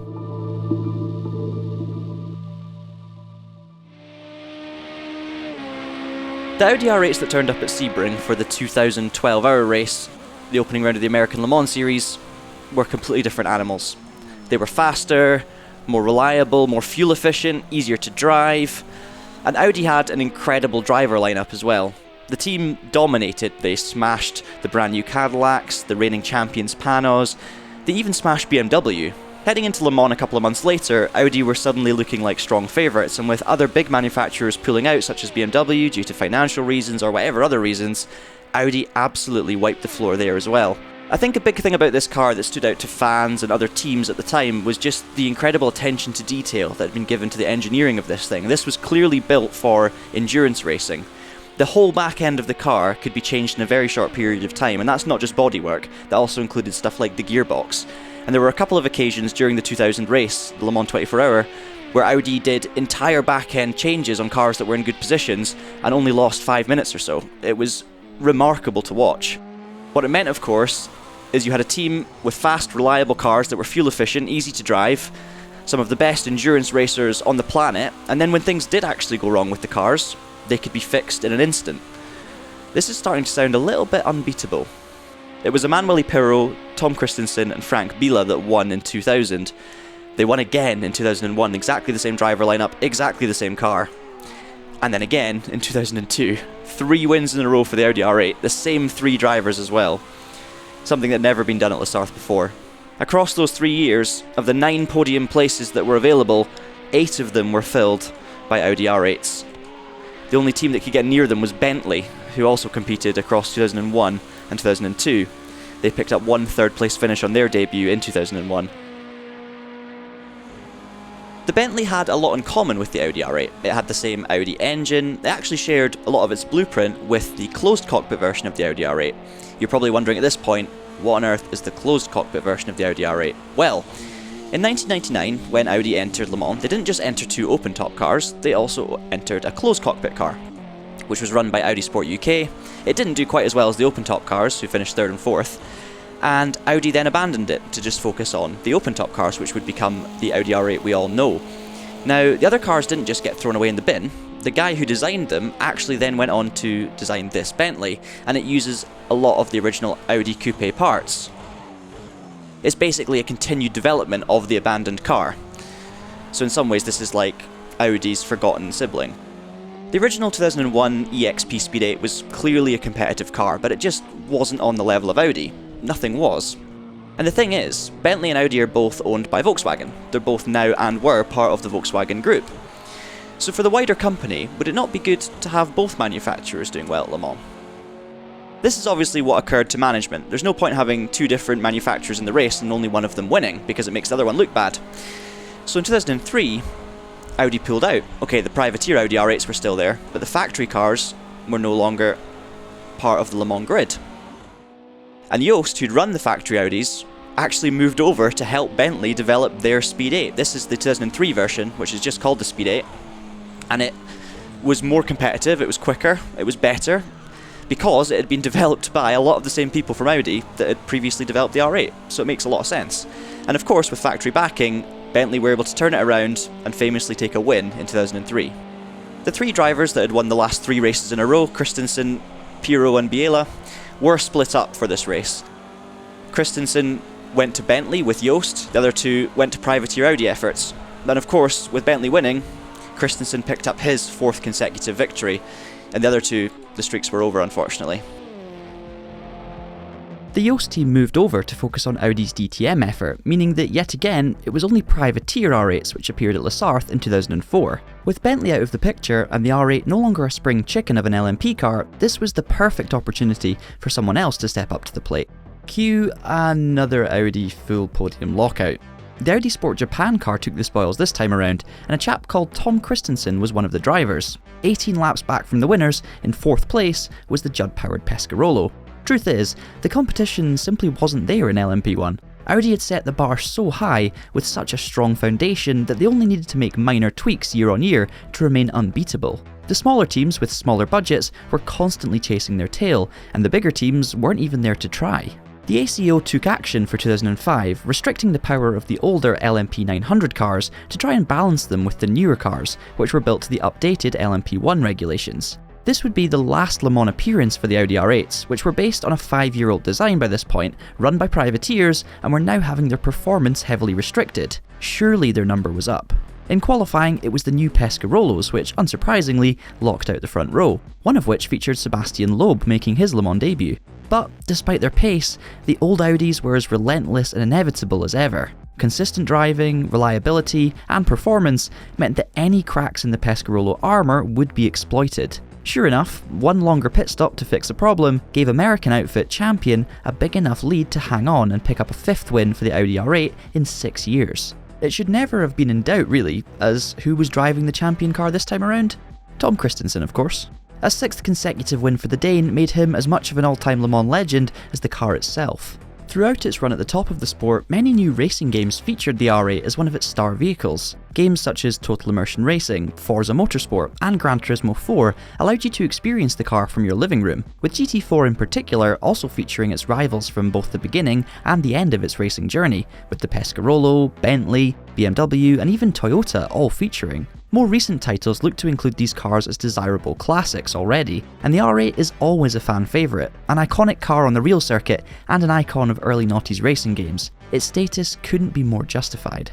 The Audi R8s that turned up at Sebring for the 2012 hour race, the opening round of the American Le Mans series, were completely different animals. They were faster, more reliable, more fuel efficient, easier to drive, and Audi had an incredible driver lineup as well. The team dominated. They smashed the brand new Cadillacs, the reigning champions Panos, they even smashed BMW. Heading into Le Mans a couple of months later, Audi were suddenly looking like strong favourites, and with other big manufacturers pulling out such as BMW due to financial reasons or whatever other reasons, Audi absolutely wiped the floor there as well. I think a big thing about this car that stood out to fans and other teams at the time was just the incredible attention to detail that had been given to the engineering of this thing. This was clearly built for endurance racing. The whole back end of the car could be changed in a very short period of time, and that's not just bodywork, that also included stuff like the gearbox. And there were a couple of occasions during the 2000 race, the Le Mans 24 Hour, where Audi did entire back end changes on cars that were in good positions and only lost 5 minutes or so. It was remarkable to watch. What it meant, of course, is you had a team with fast, reliable cars that were fuel efficient, easy to drive, some of the best endurance racers on the planet, and then when things did actually go wrong with the cars, they could be fixed in an instant. This is starting to sound a little bit unbeatable. It was Emanuele Pirro, Tom Christensen and Frank Biela that won in 2000. They won again in 2001, exactly the same driver lineup, exactly the same car. And then again in 2002, 3 wins in a row for the Audi R8, the same 3 drivers as well. Something that had never been done at Sarthe before. Across those 3 years, of the 9 podium places that were available, 8 of them were filled by Audi R8s. The only team that could get near them was Bentley, who also competed across 2001 and 2002. They picked up 1 third-place finish on their debut in 2001. The Bentley had a lot in common with the Audi R8. It had the same Audi engine. It actually shared a lot of its blueprint with the closed cockpit version of the Audi R8. You're probably wondering at this point, what on earth is the closed cockpit version of the Audi R8? Well, in 1999, when Audi entered Le Mans, they didn't just enter 2 open-top cars, they also entered a closed cockpit car, which was run by Audi Sport UK. It didn't do quite as well as the open-top cars, who finished 3rd and 4th, and Audi then abandoned it to just focus on the open-top cars, which would become the Audi R8 we all know. Now, the other cars didn't just get thrown away in the bin. The guy who designed them actually then went on to design this Bentley, and it uses a lot of the original Audi coupe parts. It's basically a continued development of the abandoned car. So in some ways this is like Audi's forgotten sibling. The original 2001 EXP Speed 8 was clearly a competitive car, but it just wasn't on the level of Audi. Nothing was. And the thing is, Bentley and Audi are both owned by Volkswagen. They're both now and were part of the Volkswagen group. So for the wider company, would it not be good to have both manufacturers doing well at Le Mans? This is obviously what occurred to management. There's no point having 2 different manufacturers in the race and only one of them winning, because it makes the other one look bad. So in 2003, Audi pulled out. Okay, the privateer Audi R8s were still there, but the factory cars were no longer part of the Le Mans grid. And Jost, who'd run the factory Audis, actually moved over to help Bentley develop their Speed 8. This is the 2003 version, which is just called the Speed 8. And it was more competitive, it was quicker, it was better, because it had been developed by a lot of the same people from Audi that had previously developed the R8, so it makes a lot of sense. And of course, with factory backing, Bentley were able to turn it around and famously take a win in 2003. The 3 drivers that had won the last 3 races in a row, Christensen, Pirro and Biela, were split up for this race. Christensen went to Bentley with Jost, the other 2 went to privateer Audi efforts. Then of course, with Bentley winning, Christensen picked up his 4th consecutive victory, and the other 2, the streaks were over, unfortunately. The Jost team moved over to focus on Audi's DTM effort, meaning that yet again, it was only privateer R8s which appeared at Sarthe in 2004. With Bentley out of the picture and the R8 no longer a spring chicken of an LMP car, this was the perfect opportunity for someone else to step up to the plate. Cue another Audi full podium lockout. The Audi Sport Japan car took the spoils this time around, and a chap called Tom Christensen was one of the drivers. 18 laps back from the winners, in 4th place, was the Judd-powered Pescarolo. Truth is, the competition simply wasn't there in LMP1. Audi had set the bar so high, with such a strong foundation, that they only needed to make minor tweaks year on year to remain unbeatable. The smaller teams with smaller budgets were constantly chasing their tail, and the bigger teams weren't even there to try. The ACO took action for 2005, restricting the power of the older LMP 900 cars to try and balance them with the newer cars, which were built to the updated LMP1 regulations. This would be the last Le Mans appearance for the Audi R8s, which were based on a 5-year-old design by this point, run by privateers, and were now having their performance heavily restricted. Surely their number was up. In qualifying, it was the new Pescarolos which, unsurprisingly, locked out the front row, one of which featured Sebastian Loeb making his Le Mans debut. But, despite their pace, the old Audis were as relentless and inevitable as ever. Consistent driving, reliability, and performance meant that any cracks in the Pescarolo armour would be exploited. Sure enough, one longer pit stop to fix the problem gave American outfit Champion a big enough lead to hang on and pick up a 5th win for the Audi R8 in 6 years. It should never have been in doubt really, as who was driving the Champion car this time around? Tom Christensen, of course. A 6th consecutive win for the Dane made him as much of an all-time Le Mans legend as the car itself. Throughout its run at the top of the sport, many new racing games featured the R8 as one of its star vehicles. Games such as Total Immersion Racing, Forza Motorsport, and Gran Turismo 4 allowed you to experience the car from your living room, with GT4 in particular also featuring its rivals from both the beginning and the end of its racing journey, with the Pescarolo, Bentley, BMW, and even Toyota all featuring. More recent titles look to include these cars as desirable classics already, and the R8 is always a fan favourite, an iconic car on the real circuit and an icon of early noughties racing games. Its status couldn't be more justified.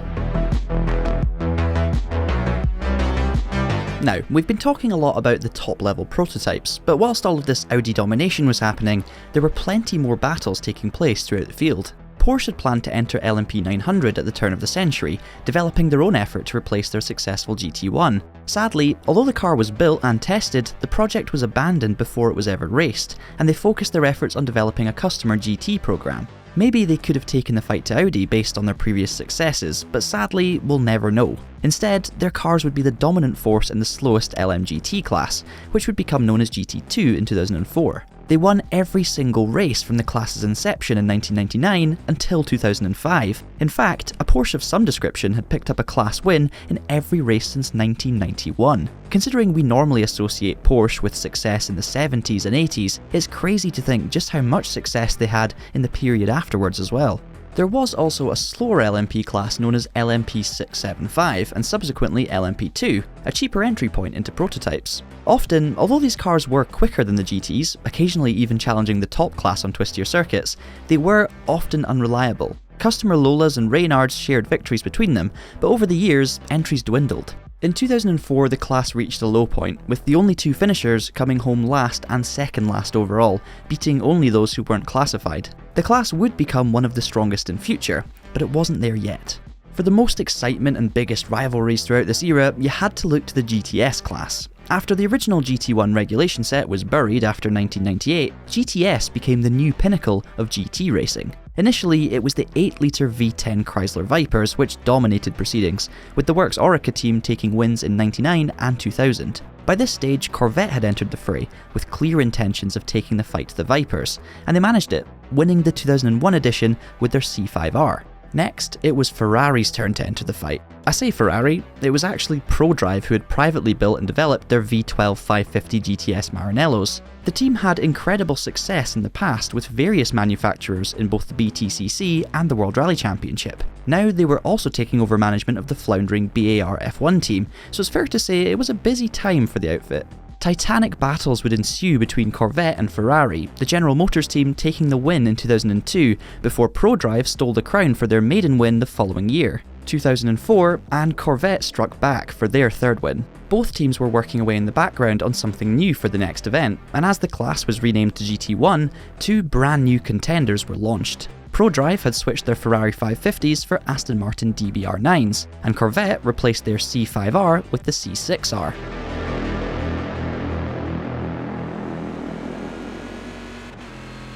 Now, we've been talking a lot about the top level prototypes, but whilst all of this Audi domination was happening, there were plenty more battles taking place throughout the field. Porsche had planned to enter LMP 900 at the turn of the century, developing their own effort to replace their successful GT1. Sadly, although the car was built and tested, the project was abandoned before it was ever raced, and they focused their efforts on developing a customer GT program. Maybe they could have taken the fight to Audi based on their previous successes, but sadly, we'll never know. Instead, their cars would be the dominant force in the slowest LMGT class, which would become known as GT2 in 2004. They won every single race from the class's inception in 1999 until 2005. In fact, a Porsche of some description had picked up a class win in every race since 1991. Considering we normally associate Porsche with success in the 70s and 80s, it's crazy to think just how much success they had in the period afterwards as well. There was also a slower LMP class known as LMP 675 and subsequently LMP2, a cheaper entry point into prototypes. Often, although these cars were quicker than the GTs, occasionally even challenging the top class on twistier circuits, they were often unreliable. Customer Lolas and Reynards shared victories between them, but over the years, entries dwindled. In 2004, the class reached a low point, with the only two finishers coming home last and second last overall, beating only those who weren't classified. The class would become one of the strongest in future, but it wasn't there yet. For the most excitement and biggest rivalries throughout this era, you had to look to the GTS class. After the original GT1 regulation set was buried after 1998, GTS became the new pinnacle of GT racing. Initially, it was the 8-litre V10 Chrysler Vipers which dominated proceedings, with the Works Oreca team taking wins in 99 and 2000. By this stage, Corvette had entered the fray, with clear intentions of taking the fight to the Vipers, and they managed it, winning the 2001 edition with their C5R. Next, it was Ferrari's turn to enter the fight. I say Ferrari, it was actually ProDrive who had privately built and developed their V12 550 GTS Maranellos. The team had incredible success in the past with various manufacturers in both the BTCC and the World Rally Championship. Now they were also taking over management of the floundering BAR F1 team, so it's fair to say it was a busy time for the outfit. Titanic battles would ensue between Corvette and Ferrari, the General Motors team taking the win in 2002, before ProDrive stole the crown for their maiden win the following year. 2004, and Corvette struck back for their third win. Both teams were working away in the background on something new for the next event, and as the class was renamed to GT1, two brand new contenders were launched. ProDrive had switched their Ferrari 550s for Aston Martin DBR9s, and Corvette replaced their C5R with the C6R.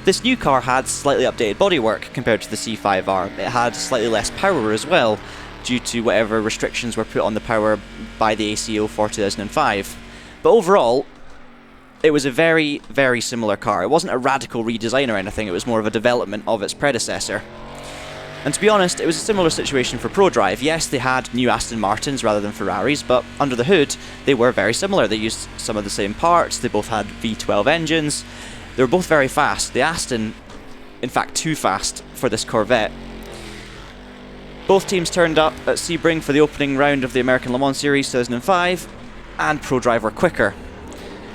This new car had slightly updated bodywork compared to the C5R. It had slightly less power as well, due to whatever restrictions were put on the power by the ACO for 2005. But overall, it was a very, very similar car. It wasn't a radical redesign or anything, it was more of a development of its predecessor. And to be honest, it was a similar situation for ProDrive. Yes, they had new Aston Martins rather than Ferraris, but under the hood, they were very similar. They used some of the same parts, they both had V12 engines. They were both very fast. The Aston, in fact, too fast for this Corvette. Both teams turned up at Sebring for the opening round of the American Le Mans Series 2005, and ProDrive were quicker.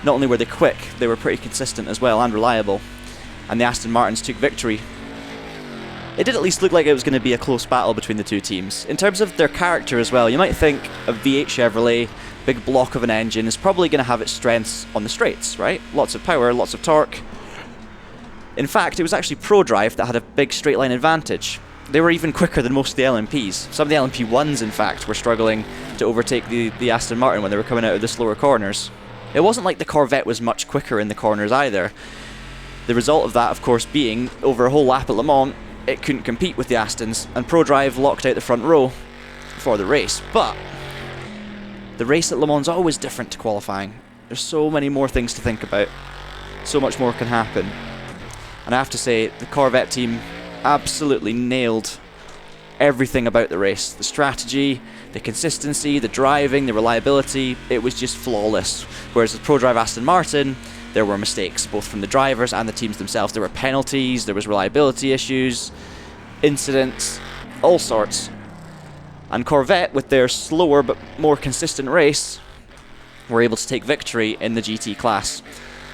Not only were they quick, they were pretty consistent as well and reliable, and the Aston Martins took victory. It did at least look like it was going to be a close battle between the two teams. In terms of their character as well, you might think a V8 Chevrolet, big block of an engine, is probably going to have its strengths on the straights, right? Lots of power, lots of torque. In fact, it was actually ProDrive that had a big straight line advantage. They were even quicker than most of the LMPs. Some of the LMP1s, in fact, were struggling to overtake the Aston Martin when they were coming out of the slower corners. It wasn't like the Corvette was much quicker in the corners either. The result of that, of course, being, over a whole lap at Le Mans, it couldn't compete with the Astons, and ProDrive locked out the front row for the race. But the race at Le Mans is always different to qualifying. There's so many more things to think about. So much more can happen. And I have to say, the Corvette team absolutely nailed everything about the race. The strategy, the consistency, the driving, the reliability, it was just flawless. Whereas with ProDrive Aston Martin, there were mistakes, both from the drivers and the teams themselves. There were penalties, there was reliability issues, incidents, all sorts. And Corvette, with their slower but more consistent race, were able to take victory in the GT class.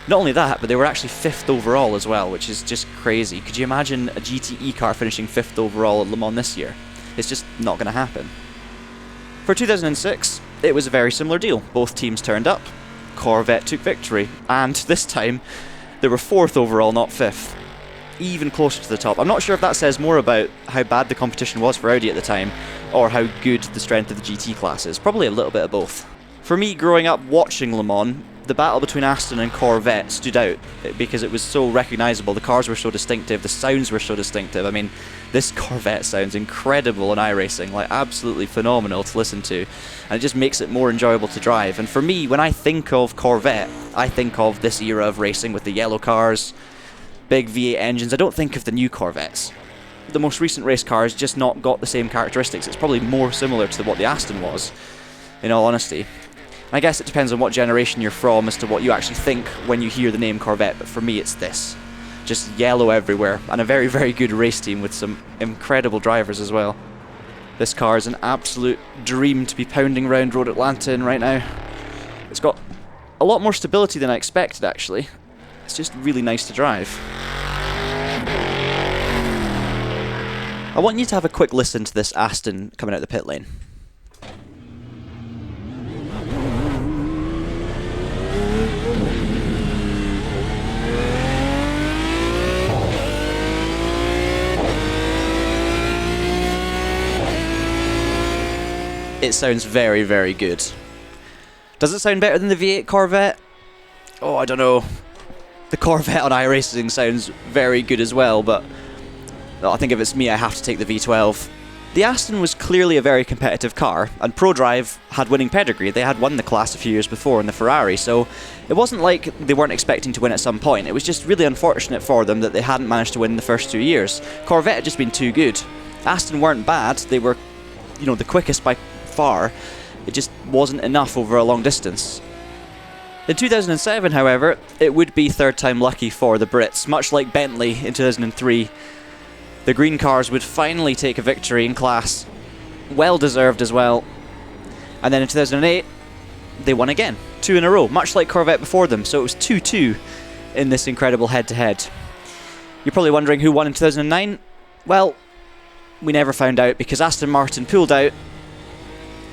Not only that, but they were actually 5th overall as well, which is just crazy. Could you imagine a GTE car finishing 5th overall at Le Mans this year? It's just not going to happen. For 2006, it was a very similar deal. Both teams turned up, Corvette took victory, and this time they were 4th overall, not 5th. Even closer to the top. I'm not sure if that says more about how bad the competition was for Audi at the time, or how good the strength of the GT class is. Probably a little bit of both. For me, growing up watching Le Mans, the battle between Aston and Corvette stood out because it was so recognisable. The cars were so distinctive, the sounds were so distinctive. I mean, this Corvette sounds incredible on iRacing, like absolutely phenomenal to listen to, and it just makes it more enjoyable to drive. And for me, when I think of Corvette, I think of this era of racing with the yellow cars, big V8 engines. I don't think of the new Corvettes. The most recent race cars just not got the same characteristics. It's probably more similar to what the Aston was, in all honesty. I guess it depends on what generation you're from as to what you actually think when you hear the name Corvette, but for me it's this. Just yellow everywhere, and a very, very good race team with some incredible drivers as well. This car is an absolute dream to be pounding around Road Atlanta in right now. It's got a lot more stability than I expected, actually. It's just really nice to drive. I want you to have a quick listen to this Aston coming out the pit lane. It sounds very, very good. Does it sound better than the V8 Corvette? Oh, I don't know. The Corvette on iRacing sounds very good as well, but I think if it's me, I have to take the V12. The Aston was clearly a very competitive car, and ProDrive had winning pedigree. They had won the class a few years before in the Ferrari, so it wasn't like they weren't expecting to win at some point. It was just really unfortunate for them that they hadn't managed to win the first 2 years. Corvette had just been too good. Aston weren't bad. They were, the quickest by far. It just wasn't enough over a long distance. In 2007, however, it would be third time lucky for the Brits. Much like Bentley in 2003, the green cars would finally take a victory in class. Well deserved as well. And then in 2008, they won again. 2 in a row, much like Corvette before them. So it was 2-2 in this incredible head-to-head. You're probably wondering who won in 2009? Well, we never found out because Aston Martin pulled out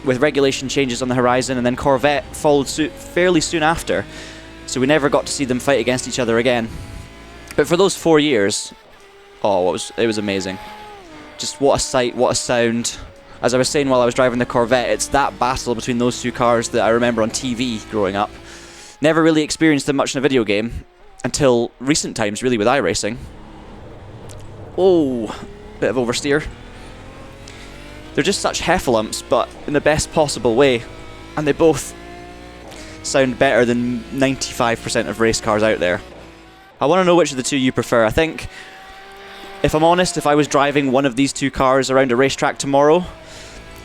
with regulation changes on the horizon, and then Corvette followed suit fairly soon after, so we never got to see them fight against each other again. But for those 4 years, it was amazing. Just what a sight, what a sound. As I was saying while I was driving the Corvette, it's that battle between those two cars that I remember on TV growing up. Never really experienced them much in a video game until recent times, really, with iRacing. Oh, bit of oversteer. They're just such heffalumps, but in the best possible way. And they both sound better than 95% of race cars out there. I want to know which of the two you prefer. I think, if I'm honest, if I was driving one of these two cars around a racetrack tomorrow,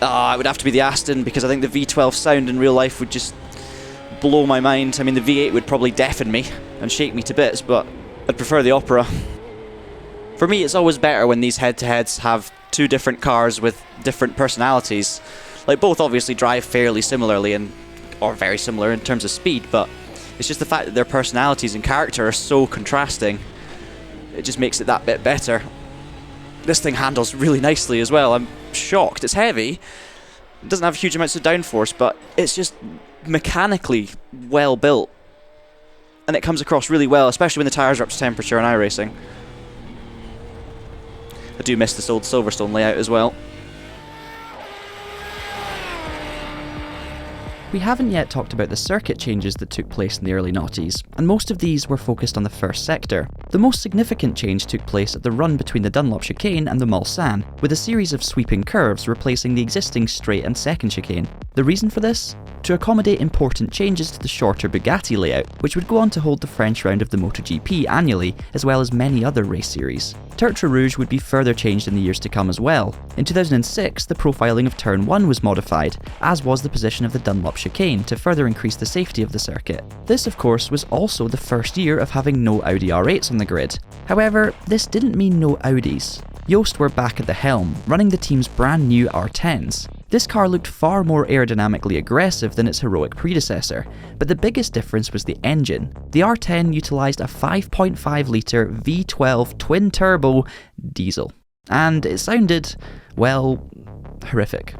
it would have to be the Aston, because I think the V12 sound in real life would just blow my mind. I mean, the V8 would probably deafen me and shake me to bits, but I'd prefer the Opera. For me, it's always better when these head-to-heads have two different cars with different personalities. Like, both obviously drive fairly similarly or very similar in terms of speed, but it's just the fact that their personalities and character are so contrasting. It just makes it that bit better. This thing handles really nicely as well. I'm shocked. It's heavy. It doesn't have huge amounts of downforce, but it's just mechanically well built. And it comes across really well, especially when the tyres are up to temperature in iRacing. I do miss this old Silverstone layout as well. We haven't yet talked about the circuit changes that took place in the early noughties, and most of these were focused on the first sector. The most significant change took place at the run between the Dunlop chicane and the Mulsanne, with a series of sweeping curves replacing the existing straight and second chicane. The reason for this? To accommodate important changes to the shorter Bugatti layout, which would go on to hold the French round of the MotoGP annually, as well as many other race series. Tertre Rouge would be further changed in the years to come as well. In 2006, the profiling of Turn 1 was modified, as was the position of the Dunlop chicane to further increase the safety of the circuit. This, of course, was also the first year of having no Audi R8s on the grid. However, this didn't mean no Audis. Yost were back at the helm, running the team's brand new R10s. This car looked far more aerodynamically aggressive than its heroic predecessor, but the biggest difference was the engine. The R10 utilised a 5.5 litre V12 twin-turbo diesel, and it sounded, well, horrific.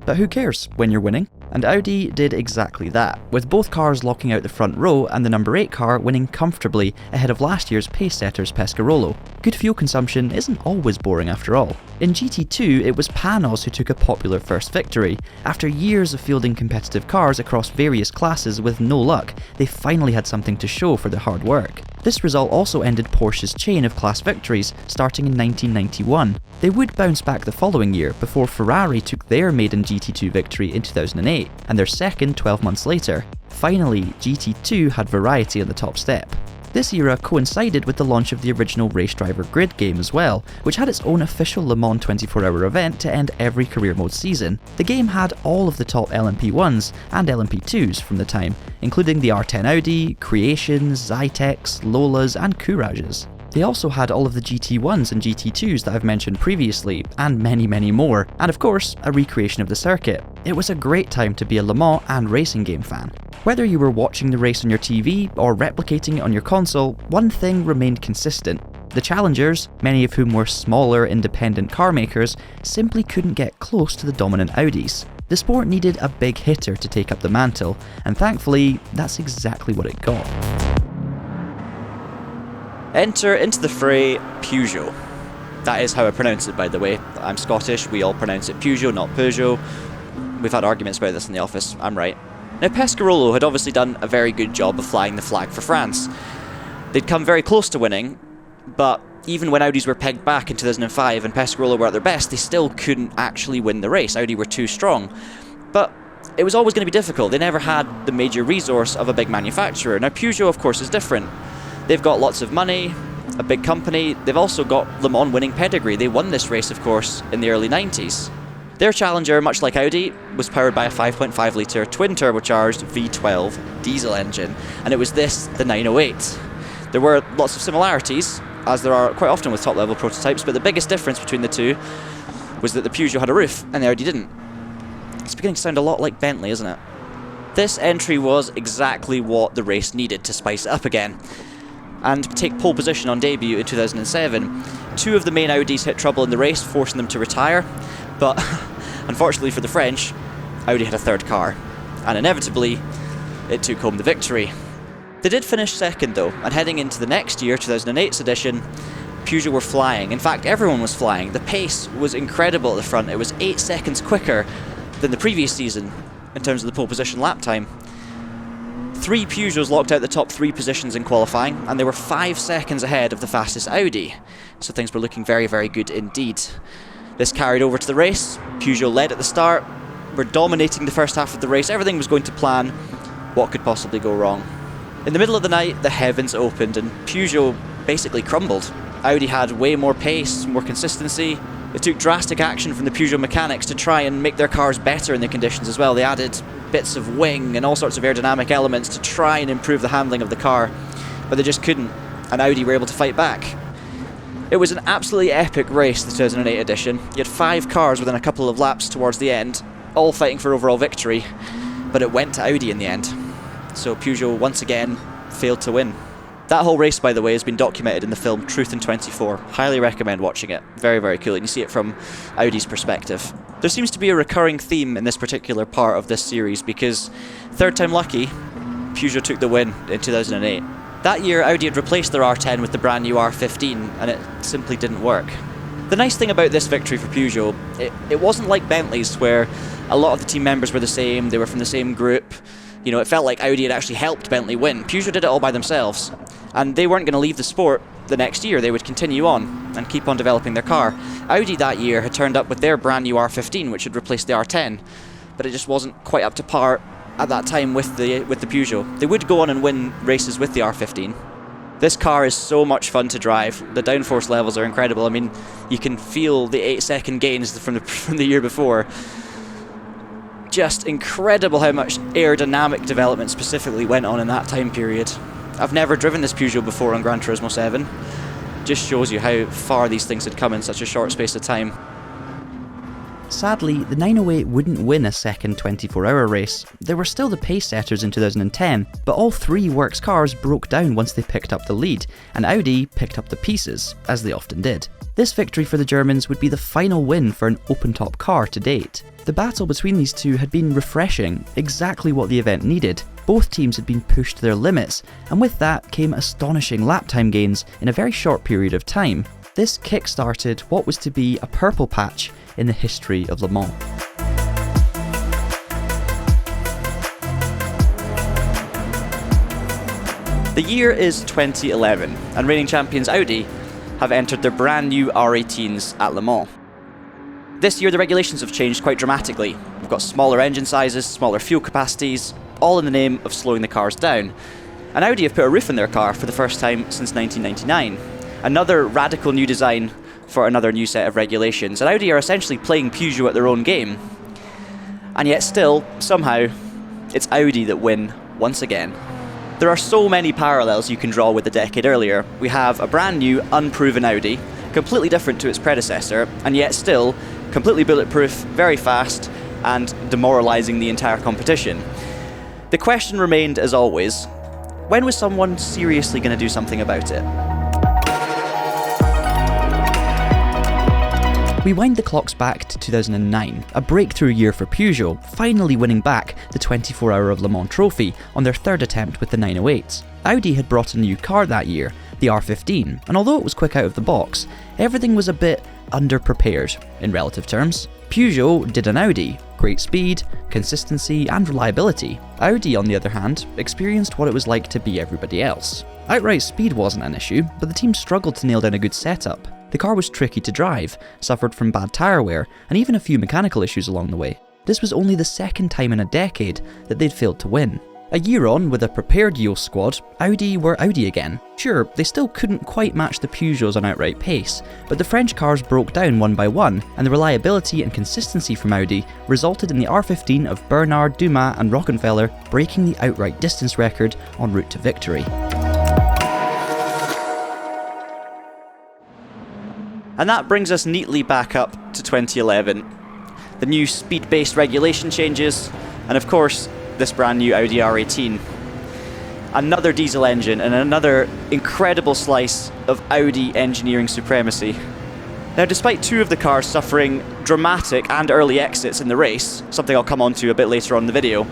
But who cares when you're winning? And Audi did exactly that, with both cars locking out the front row and the number 8 car winning comfortably ahead of last year's pace-setters Pescarolo. Good fuel consumption isn't always boring after all. In GT2, it was Panos who took a popular first victory. After years of fielding competitive cars across various classes with no luck, they finally had something to show for their hard work. This result also ended Porsche's chain of class victories, starting in 1991. They would bounce back the following year before Ferrari took their maiden GT2 victory in 2008, and their second 12 months later. Finally, GT2 had variety on the top step. This era coincided with the launch of the original Race Driver Grid game as well, which had its own official Le Mans 24-hour event to end every career mode season. The game had all of the top LMP1s and LMP2s from the time, including the R10 Audi, Creations, Zytex, Lolas and Courages. They also had all of the GT1s and GT2s that I've mentioned previously, and many more, and of course, a recreation of the circuit. It was a great time to be a Le Mans and racing game fan. Whether you were watching the race on your TV or replicating it on your console, one thing remained consistent. The challengers, many of whom were smaller independent car makers, simply couldn't get close to the dominant Audis. The sport needed a big hitter to take up the mantle, and thankfully, that's exactly what it got. Enter into the fray Peugeot. That is how I pronounce it, by the way. I'm Scottish, we all pronounce it Peugeot, not Peugeot. We've had arguments about this in the office, I'm right. Now, Pescarolo had obviously done a very good job of flying the flag for France. They'd come very close to winning, but even when Audis were pegged back in 2005 and Pescarolo were at their best, they still couldn't actually win the race. Audi were too strong. But it was always going to be difficult. They never had the major resource of a big manufacturer. Now, Peugeot, of course, is different. They've got lots of money, a big company. They've also got Le Mans winning pedigree. They won this race, of course, in the early 90s. Their Challenger, much like Audi, was powered by a 5.5 litre twin-turbocharged V12 diesel engine, and it was this, the 908. There were lots of similarities, as there are quite often with top-level prototypes, but the biggest difference between the two was that the Peugeot had a roof, and the Audi didn't. It's beginning to sound a lot like Bentley, isn't it? This entry was exactly what the race needed to spice it up again, and take pole position on debut in 2007. Two of the main Audis hit trouble in the race, forcing them to retire, but unfortunately for the French, Audi had a third car, and inevitably, it took home the victory. They did finish second though, and heading into the next year, 2008's edition, Peugeot were flying. In fact, everyone was flying. The pace was incredible at the front. It was 8 seconds quicker than the previous season in terms of the pole position lap time. 3 Peugeots locked out the top 3 positions in qualifying, and they were 5 seconds ahead of the fastest Audi. So things were looking very good indeed. This carried over to the race. Peugeot led at the start, were dominating the first half of the race. Everything was going to plan. What could possibly go wrong? In the middle of the night, the heavens opened and Peugeot basically crumbled. Audi had way more pace, more consistency. It took drastic action from the Peugeot mechanics to try and make their cars better in the conditions as well. They added bits of wing and all sorts of aerodynamic elements to try and improve the handling of the car, but they just couldn't, and Audi were able to fight back. It was an absolutely epic race, the 2008 edition. You had 5 cars within a couple of laps towards the end, all fighting for overall victory, but it went to Audi in the end. So Peugeot once again failed to win. That whole race, by the way, has been documented in the film Truth in 24. Highly recommend watching it. Very cool, and you see it from Audi's perspective. There seems to be a recurring theme in this particular part of this series because, third time lucky, Peugeot took the win in 2008. That year, Audi had replaced their R10 with the brand new R15, and it simply didn't work. The nice thing about this victory for Peugeot, it wasn't like Bentley's, where a lot of the team members were the same, they were from the same group. You know, it felt like Audi had actually helped Bentley win. Peugeot did it all by themselves, and they weren't going to leave the sport the next year. They would continue on and keep on developing their car. Audi that year had turned up with their brand new R15, which had replaced the R10, but it just wasn't quite up to par at that time with the Peugeot. They would go on and win races with the R15. This car is so much fun to drive. The downforce levels are incredible. I mean, you can feel the 8-second gains from the year before. Just incredible how much aerodynamic development specifically went on in that time period. I've never driven this Peugeot before on Gran Turismo 7. Just shows you how far these things had come in such a short space of time. Sadly, the 908 wouldn't win a second 24-hour race. There were still the pace setters in 2010, but all three works cars broke down once they picked up the lead, and Audi picked up the pieces, as they often did. This victory for the Germans would be the final win for an open-top car to date. The battle between these two had been refreshing, exactly what the event needed. Both teams had been pushed to their limits, and with that came astonishing lap time gains in a very short period of time. This kick-started what was to be a purple patch in the history of Le Mans. The year is 2011, and reigning champions Audi have entered their brand new R18s at Le Mans. This year the regulations have changed quite dramatically. We've got smaller engine sizes, smaller fuel capacities, all in the name of slowing the cars down. And Audi have put a roof in their car for the first time since 1999. Another radical new design for another new set of regulations. And Audi are essentially playing Peugeot at their own game. And yet still, somehow, it's Audi that win once again. There are so many parallels you can draw with the decade earlier. We have a brand new, unproven Audi, completely different to its predecessor, and yet still completely bulletproof, very fast, and demoralising the entire competition. The question remained, as always, when was someone seriously going to do something about it? We wind the clocks back to 2009, a breakthrough year for Peugeot, finally winning back the 24-hour of Le Mans trophy on their third attempt with the 908s. Audi had brought a new car that year, the R15, and although it was quick out of the box, everything was a bit underprepared in relative terms. Peugeot did an Audi, great speed, consistency and reliability. Audi, on the other hand, experienced what it was like to be everybody else. Outright speed wasn't an issue, but the team struggled to nail down a good setup. The car was tricky to drive, suffered from bad tyre wear, and even a few mechanical issues along the way. This was only the second time in a decade that they'd failed to win. A year on, with a prepared Yule squad, Audi were Audi again. Sure, they still couldn't quite match the Peugeots on outright pace, but the French cars broke down one by one, and the reliability and consistency from Audi resulted in the R15 of Bernard, Dumas and Rockefeller breaking the outright distance record en route to victory. And that brings us neatly back up to 2011. The new speed-based regulation changes, and of course, this brand new Audi R18. Another diesel engine and another incredible slice of Audi engineering supremacy. Now, despite two of the cars suffering dramatic and early exits in the race, something I'll come on to a bit later on in the video,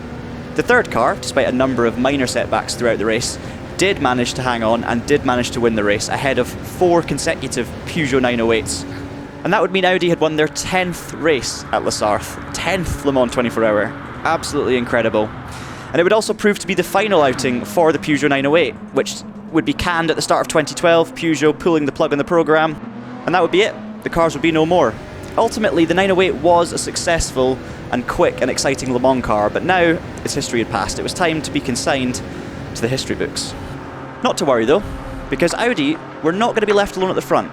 the third car, despite a number of minor setbacks throughout the race, did manage to hang on and did manage to win the race ahead of 4 consecutive Peugeot 908s. And that would mean Audi had won their 10th race at La Sarthe, 10th Le Mans 24-hour. Absolutely incredible. And it would also prove to be the final outing for the Peugeot 908, which would be canned at the start of 2012, Peugeot pulling the plug on the programme, and that would be it. The cars would be no more. Ultimately, the 908 was a successful and quick and exciting Le Mans car, but now its history had passed. It was time to be consigned to the history books. Not to worry though, because Audi were not going to be left alone at the front.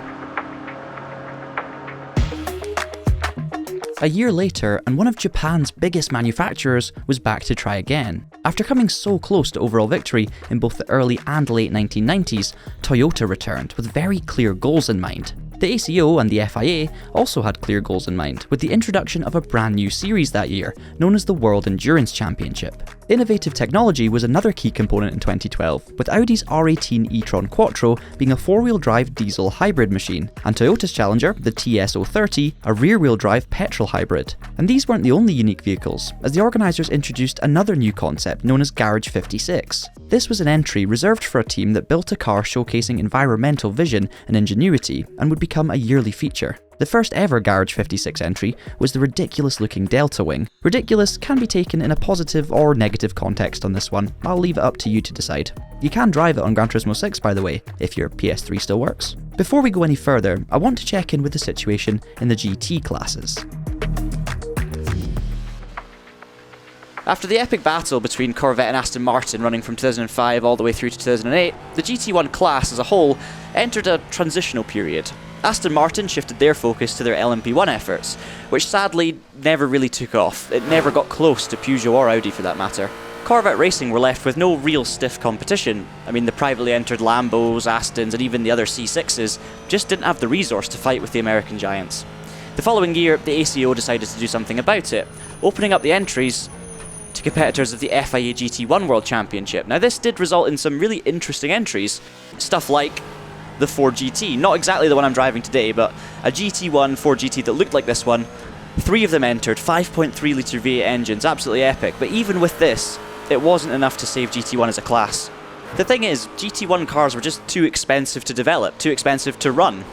A year later, and one of Japan's biggest manufacturers was back to try again. After coming so close to overall victory in both the early and late 1990s, Toyota returned with very clear goals in mind. The ACO and the FIA also had clear goals in mind, with the introduction of a brand new series that year, known as the World Endurance Championship. Innovative technology was another key component in 2012, with Audi's R18 e-tron Quattro being a four-wheel drive diesel hybrid machine, and Toyota's challenger, the TS030, a rear-wheel drive petrol hybrid. And these weren't the only unique vehicles, as the organisers introduced another new concept known as Garage 56. This was an entry reserved for a team that built a car showcasing environmental vision and ingenuity, and would become a yearly feature. The first ever Garage 56 entry was the ridiculous looking Delta Wing. Ridiculous can be taken in a positive or negative context on this one. I'll leave it up to you to decide. You can drive it on Gran Turismo 6, by the way, if your PS3 still works. Before we go any further, I want to check in with the situation in the GT classes. After the epic battle between Corvette and Aston Martin running from 2005 all the way through to 2008, the GT1 class as a whole entered a transitional period. Aston Martin shifted their focus to their LMP1 efforts, which sadly never really took off. It never got close to Peugeot or Audi for that matter. Corvette Racing were left with no real stiff competition. I mean, the privately entered Lambos, Astons and even the other C6s just didn't have the resource to fight with the American giants. The following year, the ACO decided to do something about it, opening up the entries to competitors of the FIA GT1 World Championship. Now this did result in some really interesting entries, stuff like the Ford GT, not exactly the one I'm driving today, but a GT1 Ford GT that looked like this one. 3 of them entered, 5.3 litre V8 engines, absolutely epic, but even with this, it wasn't enough to save GT1 as a class. The thing is, GT1 cars were just too expensive to develop, too expensive to run,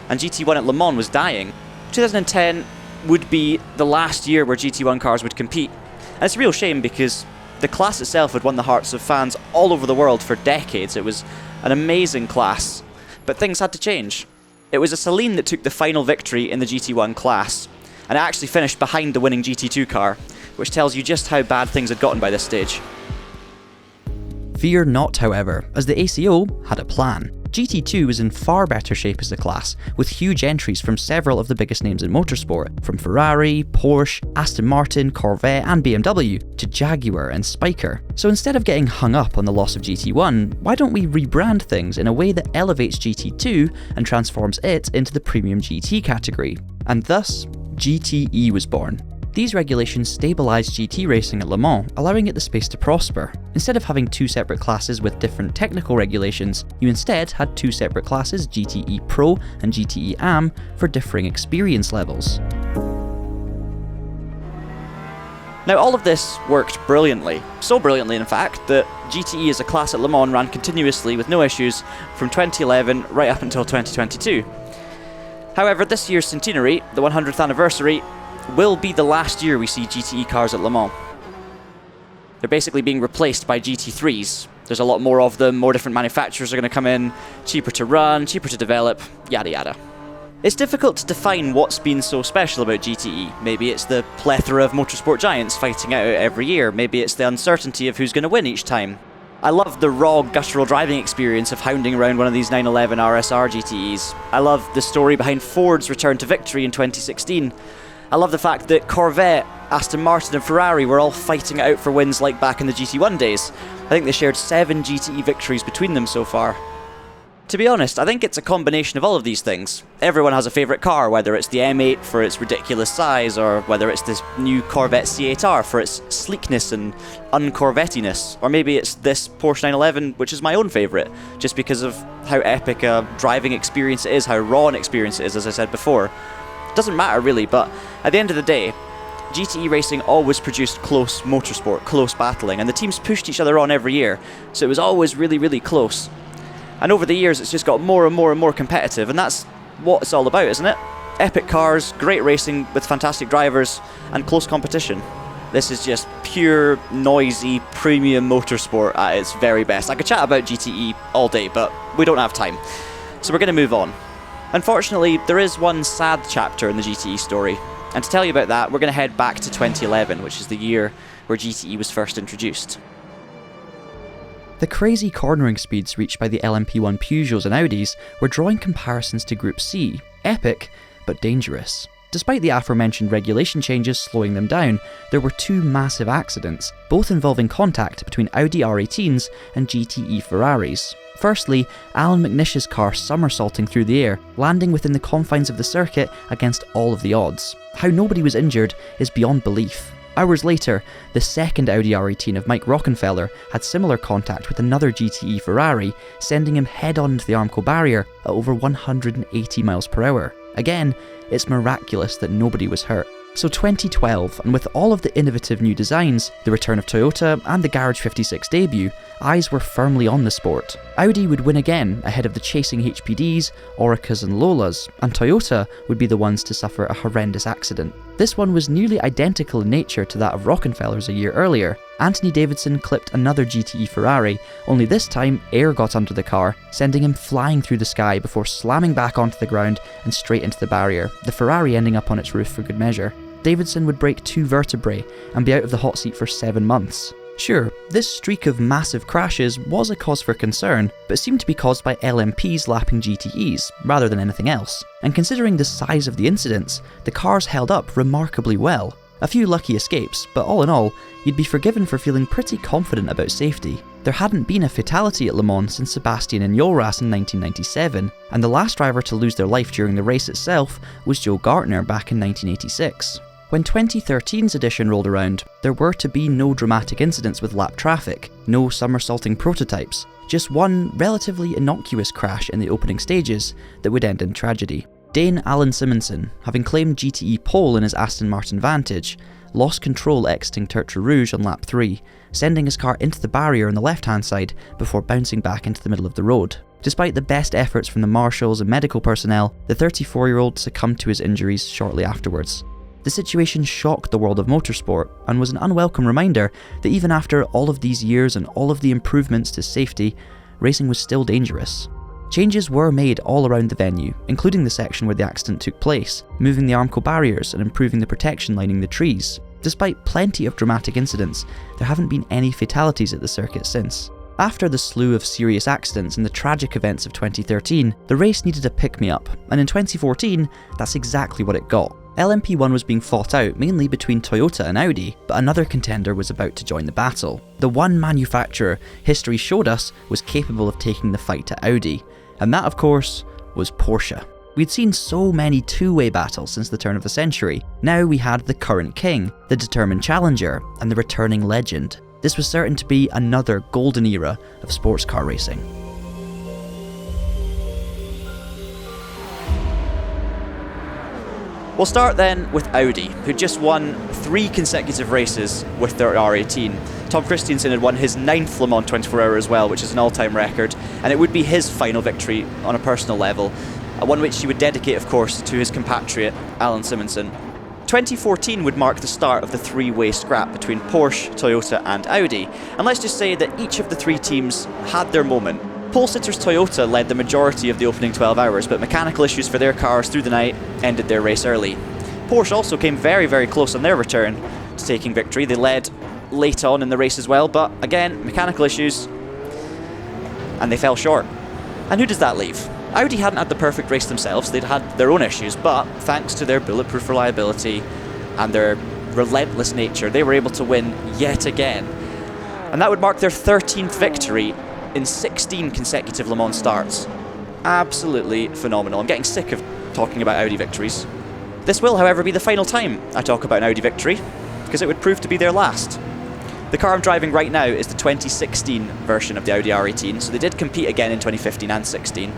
and GT1 at Le Mans was dying. 2010 would be the last year where GT1 cars would compete. And it's a real shame because the class itself had won the hearts of fans all over the world for decades. It was an amazing class, but things had to change. It was a Saleen that took the final victory in the GT1 class, and it actually finished behind the winning GT2 car, which tells you just how bad things had gotten by this stage. Fear not, however, as the ACO had a plan. GT2 was in far better shape as a class, with huge entries from several of the biggest names in motorsport, from Ferrari, Porsche, Aston Martin, Corvette and BMW, to Jaguar and Spyker. So instead of getting hung up on the loss of GT1, why don't we rebrand things in a way that elevates GT2 and transforms it into the premium GT category? And thus, GTE was born. These regulations stabilised GT racing at Le Mans, allowing it the space to prosper. Instead of having 2 separate classes with different technical regulations, you instead had 2 separate classes, GTE Pro and GTE Am, for differing experience levels. Now all of this worked brilliantly. So brilliantly in fact, that GTE as a class at Le Mans ran continuously with no issues from 2011 right up until 2022. However, this year's Centenary, the 100th anniversary, will be the last year we see GTE cars at Le Mans. They're basically being replaced by GT3s. There's a lot more of them, more different manufacturers are going to come in, cheaper to run, cheaper to develop, yada yada. It's difficult to define what's been so special about GTE. Maybe it's the plethora of motorsport giants fighting out every year, maybe it's the uncertainty of who's going to win each time. I love the raw, guttural driving experience of hounding around one of these 911 RSR GTEs. I love the story behind Ford's return to victory in 2016. I love the fact that Corvette, Aston Martin and Ferrari were all fighting it out for wins like back in the GT1 days. I think they shared 7 GTE victories between them so far. To be honest, I think it's a combination of all of these things. Everyone has a favourite car, whether it's the M8 for its ridiculous size, or whether it's this new Corvette C8R for its sleekness and un-Corvettiness, or maybe it's this Porsche 911, which is my own favourite, just because of how epic a driving experience it is, how raw an experience it is, as I said before. Doesn't matter really, but at the end of the day, GTE racing always produced close motorsport, close battling, and the teams pushed each other on every year, so it was always really, really close. And over the years it's just got more and more and more competitive, and that's what it's all about, isn't it? Epic cars, great racing with fantastic drivers, and close competition. This is just pure, noisy, premium motorsport at its very best. I could chat about GTE all day, but we don't have time, so we're going to move on. Unfortunately, there is one sad chapter in the GTE story, and to tell you about that, we're going to head back to 2011, which is the year where GTE was first introduced. The crazy cornering speeds reached by the LMP1 Peugeots and Audis were drawing comparisons to Group C, epic, but dangerous. Despite the aforementioned regulation changes slowing them down, there were 2 massive accidents, both involving contact between Audi R18s and GTE Ferraris. Firstly, Alan McNish's car somersaulting through the air, landing within the confines of the circuit against all of the odds. How nobody was injured is beyond belief. Hours later, the second Audi R18 of Mike Rockenfeller had similar contact with another GTE Ferrari, sending him head-on into the Armco barrier at over 180 miles per hour. Again, it's miraculous that nobody was hurt. So 2012, and with all of the innovative new designs, the return of Toyota and the Garage 56 debut, eyes were firmly on the sport. Audi would win again ahead of the chasing HPDs, Oricas and Lolas, and Toyota would be the ones to suffer a horrendous accident. This one was nearly identical in nature to that of Rockenfeller's a year earlier. Anthony Davidson clipped another GTE Ferrari, only this time air got under the car, sending him flying through the sky before slamming back onto the ground and straight into the barrier, the Ferrari ending up on its roof for good measure. Davidson would break 2 vertebrae and be out of the hot seat for 7 months. Sure, this streak of massive crashes was a cause for concern, but seemed to be caused by LMPs lapping GTEs, rather than anything else. And considering the size of the incidents, the cars held up remarkably well. A few lucky escapes, but all in all, you'd be forgiven for feeling pretty confident about safety. There hadn't been a fatality at Le Mans since Sebastian Enjolras in 1997, and the last driver to lose their life during the race itself was Joe Gartner back in 1986. When 2013's edition rolled around, there were to be no dramatic incidents with lap traffic, no somersaulting prototypes, just one relatively innocuous crash in the opening stages that would end in tragedy. Dane Alan Simonson, having claimed GTE pole in his Aston Martin Vantage, lost control exiting Tertre Rouge on lap 3, sending his car into the barrier on the left-hand side before bouncing back into the middle of the road. Despite the best efforts from the marshals and medical personnel, the 34-year-old succumbed to his injuries shortly afterwards. The situation shocked the world of motorsport and was an unwelcome reminder that even after all of these years and all of the improvements to safety, racing was still dangerous. Changes were made all around the venue, including the section where the accident took place, moving the Armco barriers and improving the protection lining the trees. Despite plenty of dramatic incidents, there haven't been any fatalities at the circuit since. After the slew of serious accidents and the tragic events of 2013, the race needed a pick-me-up, and in 2014, that's exactly what it got. LMP1 was being fought out mainly between Toyota and Audi, but another contender was about to join the battle. The one manufacturer history showed us was capable of taking the fight to Audi, and that of course was Porsche. We'd seen so many two-way battles since the turn of the century. Now we had the current king, the determined challenger, and the returning legend. This was certain to be another golden era of sports car racing. We'll start then with Audi, who just won 3 consecutive races with their R18. Tom Christiansen had won his 9th Le Mans 24-hour as well, which is an all-time record, and it would be his final victory on a personal level, one which he would dedicate, of course, to his compatriot, Alan Simonson. 2014 would mark the start of the 3-way scrap between Porsche, Toyota and Audi, and let's just say that each of the 3 teams had their moment. Pole sitters Toyota led the majority of the opening 12 hours, but mechanical issues for their cars through the night ended their race early. Porsche also came very, very close on their return to taking victory. They led late on in the race as well, but again, mechanical issues, and they fell short. And who does that leave? Audi hadn't had the perfect race themselves, they'd had their own issues, but thanks to their bulletproof reliability and their relentless nature, they were able to win yet again. And that would mark their 13th victory in 16 consecutive Le Mans starts. Absolutely phenomenal. I'm getting sick of talking about Audi victories. This will, however, be the final time I talk about an Audi victory, because it would prove to be their last. The car I'm driving right now is the 2016 version of the Audi R18, so they did compete again in 2015 and 16.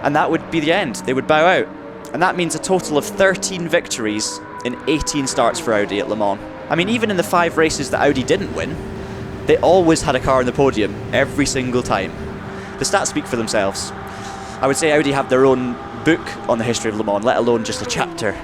And that would be the end. They would bow out. And that means a total of 13 victories in 18 starts for Audi at Le Mans. I mean, even in the 5 races that Audi didn't win, they always had a car on the podium every single time. The stats speak for themselves. I would say Audi have their own book on the history of Le Mans, let alone just a chapter.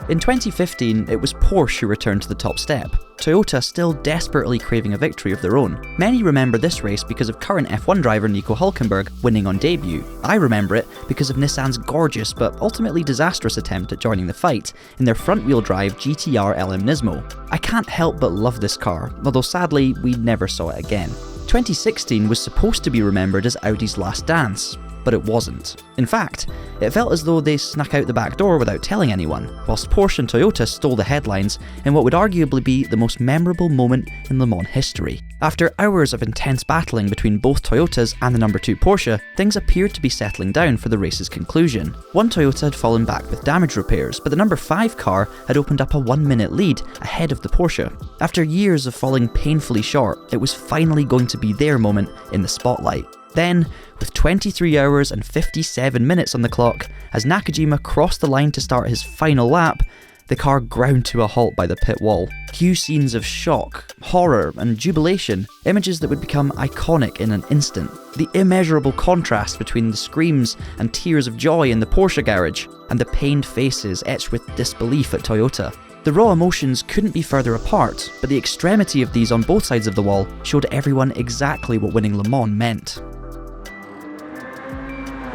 In 2015, it was Porsche who returned to the top step, Toyota still desperately craving a victory of their own. Many remember this race because of current F1 driver Nico Hülkenberg winning on debut. I remember it because of Nissan's gorgeous but ultimately disastrous attempt at joining the fight in their front-wheel drive GTR LM Nismo. I can't help but love this car, although sadly we never saw it again. 2016 was supposed to be remembered as Audi's last dance, but it wasn't. In fact, it felt as though they snuck out the back door without telling anyone, whilst Porsche and Toyota stole the headlines in what would arguably be the most memorable moment in Le Mans history. After hours of intense battling between both Toyotas and the number 2 Porsche, things appeared to be settling down for the race's conclusion. One Toyota had fallen back with damage repairs, but the number 5 car had opened up a 1-minute lead ahead of the Porsche. After years of falling painfully short, it was finally going to be their moment in the spotlight. Then, with 23 hours and 57 minutes on the clock, as Nakajima crossed the line to start his final lap, the car ground to a halt by the pit wall. Cue scenes of shock, horror and jubilation, images that would become iconic in an instant. The immeasurable contrast between the screams and tears of joy in the Porsche garage, and the pained faces etched with disbelief at Toyota. The raw emotions couldn't be further apart, but the extremity of these on both sides of the wall showed everyone exactly what winning Le Mans meant.